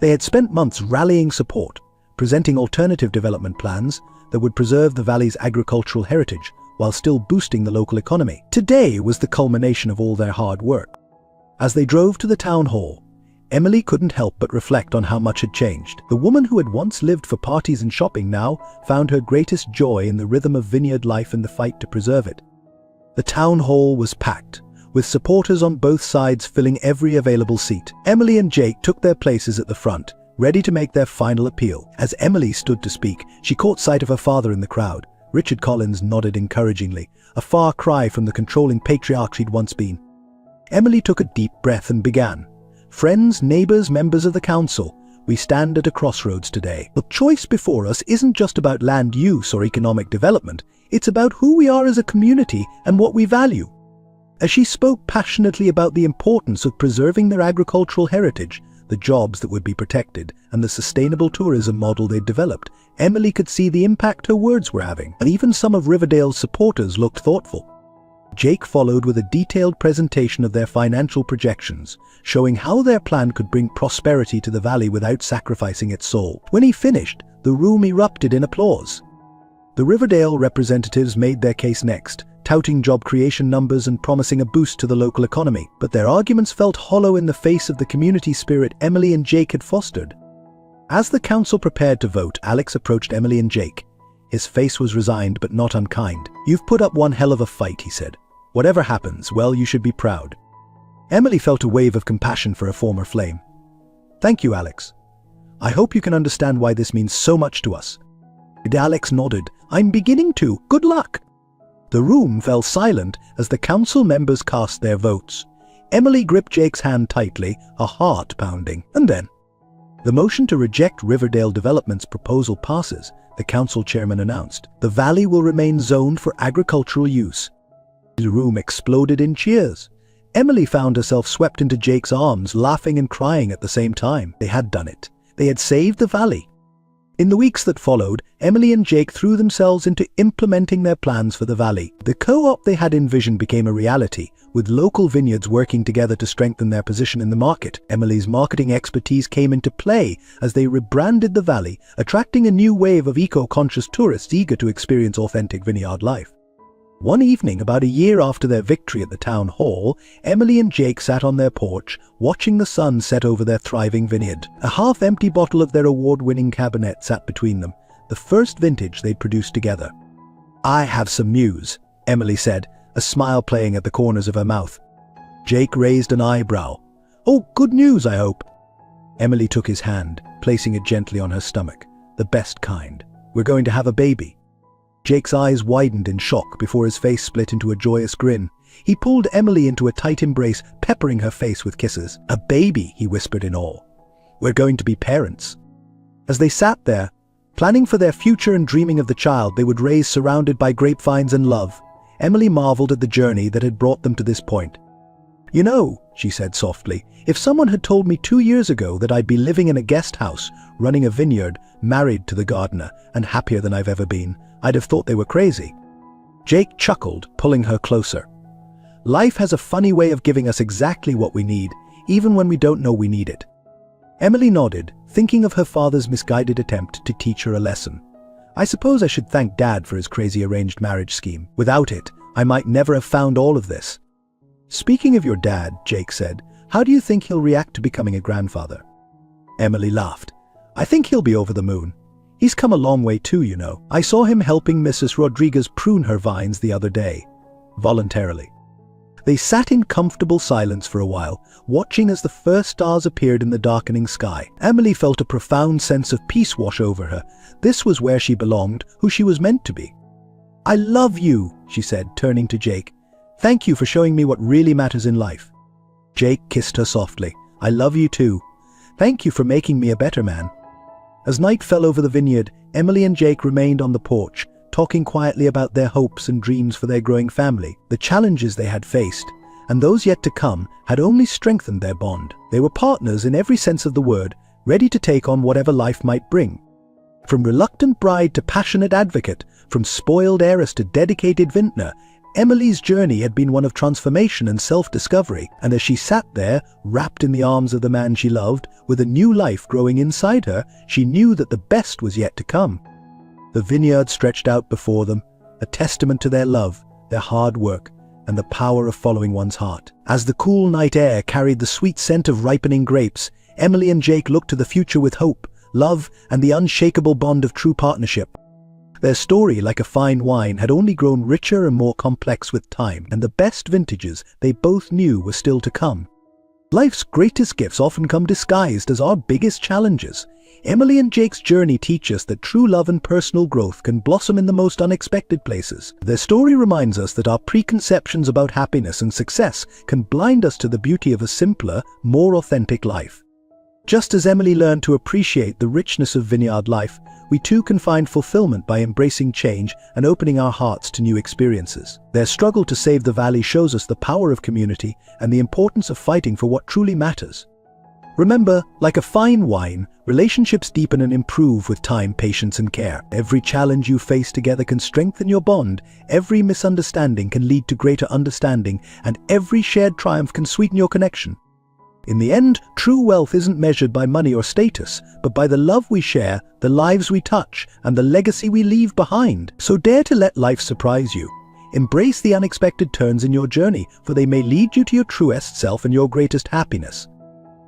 Speaker 1: They had spent months rallying support, presenting alternative development plans that would preserve the valley's agricultural heritage while still boosting the local economy. Today was the culmination of all their hard work. As they drove to the town hall, Emily couldn't help but reflect on how much had changed. The woman who had once lived for parties and shopping now found her greatest joy in the rhythm of vineyard life and the fight to preserve it. The town hall was packed, with supporters on both sides filling every available seat. Emily and Jake took their places at the front, ready to make their final appeal. As Emily stood to speak, she caught sight of her father in the crowd. Richard Collins nodded encouragingly, a far cry from the controlling patriarch she'd once been. Emily took a deep breath and began. Friends, neighbors, members of the council, we stand at a crossroads today. The choice before us isn't just about land use or economic development, it's about who we are as a community and what we value. As she spoke passionately about the importance of preserving their agricultural heritage, the jobs that would be protected, and the sustainable tourism model they'd developed, Emily could see the impact her words were having, and even some of Riverdale's supporters looked thoughtful. Jake followed with a detailed presentation of their financial projections, showing how their plan could bring prosperity to the valley without sacrificing its soul. When he finished, the room erupted in applause. The Riverdale representatives made their case next, touting job creation numbers and promising a boost to the local economy, but their arguments felt hollow in the face of the community spirit Emily and Jake had fostered. As the council prepared to vote, Alex approached Emily and Jake. His face was resigned but not unkind. "You've put up one hell of a fight," he said. "Whatever happens, well, you should be proud." Emily felt a wave of compassion for her former flame. "Thank you, Alex. I hope you can understand why this means so much to us." Alex nodded. "I'm beginning to. Good luck." The room fell silent as the council members cast their votes. Emily gripped Jake's hand tightly, her heart pounding. And then, the motion to reject Riverdale Development's proposal passes, the council chairman announced. The valley will remain zoned for agricultural use. The room exploded in cheers. Emily found herself swept into Jake's arms, laughing and crying at the same time. They had done it. They had saved the valley. In the weeks that followed, Emily and Jake threw themselves into implementing their plans for the valley. The co-op they had envisioned became a reality, with local vineyards working together to strengthen their position in the market. Emily's marketing expertise came into play as they rebranded the valley, attracting a new wave of eco-conscious tourists eager to experience authentic vineyard life. One evening, about a year after their victory at the town hall, Emily and Jake sat on their porch, watching the sun set over their thriving vineyard. A half-empty bottle of their award-winning Cabernet sat between them, the first vintage they'd produced together. "I have some news," Emily said, a smile playing at the corners of her mouth. Jake raised an eyebrow. "Oh, good news, I hope." Emily took his hand, placing it gently on her stomach. "The best kind. We're going to have a baby." Jake's eyes widened in shock before his face split into a joyous grin. He pulled Emily into a tight embrace, peppering her face with kisses. "A baby," he whispered in awe. "We're going to be parents." As they sat there, planning for their future and dreaming of the child they would raise surrounded by grapevines and love, Emily marveled at the journey that had brought them to this point. "You know," she said softly, "if someone had told me 2 years ago that I'd be living in a guest house, running a vineyard, married to the gardener, and happier than I've ever been, I'd have thought they were crazy." Jake chuckled, pulling her closer. "Life has a funny way of giving us exactly what we need, even when we don't know we need it." Emily nodded, thinking of her father's misguided attempt to teach her a lesson. "I suppose I should thank Dad for his crazy arranged marriage scheme. Without it, I might never have found all of this." "Speaking of your dad," Jake said, "how do you think he'll react to becoming a grandfather?" Emily laughed. "I think he'll be over the moon. He's come a long way too, you know. I saw him helping Mrs. Rodriguez prune her vines the other day. Voluntarily." They sat in comfortable silence for a while, watching as the first stars appeared in the darkening sky. Emily felt a profound sense of peace wash over her. This was where she belonged, who she was meant to be. "I love you," she said, turning to Jake. "Thank you for showing me what really matters in life." Jake kissed her softly. "I love you too. Thank you for making me a better man." As night fell over the vineyard, Emily and Jake remained on the porch, talking quietly about their hopes and dreams for their growing family. The challenges they had faced, and those yet to come, had only strengthened their bond. They were partners in every sense of the word, ready to take on whatever life might bring. From reluctant bride to passionate advocate, from spoiled heiress to dedicated vintner, Emily's journey had been one of transformation and self-discovery, and as she sat there, wrapped in the arms of the man she loved, with a new life growing inside her, she knew that the best was yet to come. The vineyard stretched out before them, a testament to their love, their hard work, and the power of following one's heart. As the cool night air carried the sweet scent of ripening grapes, Emily and Jake looked to the future with hope, love, and the unshakable bond of true partnership. Their story, like a fine wine, had only grown richer and more complex with time, and the best vintages they both knew were still to come. Life's greatest gifts often come disguised as our biggest challenges. Emily and Jake's journey teach us that true love and personal growth can blossom in the most unexpected places. Their story reminds us that our preconceptions about happiness and success can blind us to the beauty of a simpler, more authentic life. Just as Emily learned to appreciate the richness of vineyard life, we too can find fulfillment by embracing change and opening our hearts to new experiences. Their struggle to save the valley shows us the power of community and the importance of fighting for what truly matters. Remember, like a fine wine, relationships deepen and improve with time, patience, and care. Every challenge you face together can strengthen your bond, every misunderstanding can lead to greater understanding, and every shared triumph can sweeten your connection. In the end, true wealth isn't measured by money or status, but by the love we share, the lives we touch, and the legacy we leave behind. So dare to let life surprise you. Embrace the unexpected turns in your journey, for they may lead you to your truest self and your greatest happiness.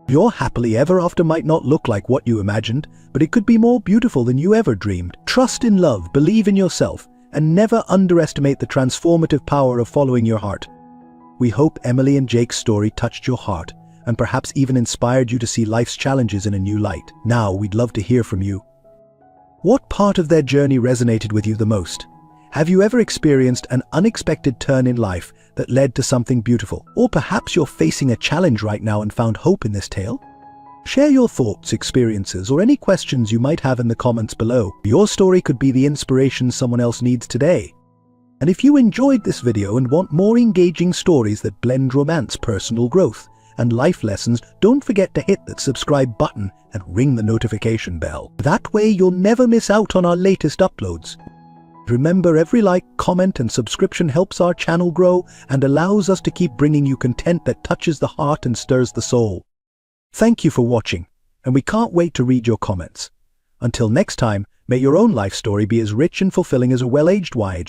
Speaker 1: Your happily ever after might not look like what you imagined, but it could be more beautiful than you ever dreamed. Trust in love, believe in yourself, and never underestimate the transformative power of following your heart. We hope Emily and Jake's story touched your heart, and perhaps even inspired you to see life's challenges in a new light. Now, we'd love to hear from you. What part of their journey resonated with you the most? Have you ever experienced an unexpected turn in life that led to something beautiful? Or perhaps you're facing a challenge right now and found hope in this tale? Share your thoughts, experiences, or any questions you might have in the comments below. Your story could be the inspiration someone else needs today. And if you enjoyed this video and want more engaging stories that blend romance, personal growth, and life lessons, don't forget to hit that subscribe button and ring the notification bell. That way you'll never miss out on our latest uploads. Remember, every like, comment, and subscription helps our channel grow and allows us to keep bringing you content that touches the heart and stirs the soul. Thank you for watching, and we can't wait to read your comments. Until next time, may your own life story be as rich and fulfilling as a well-aged wine.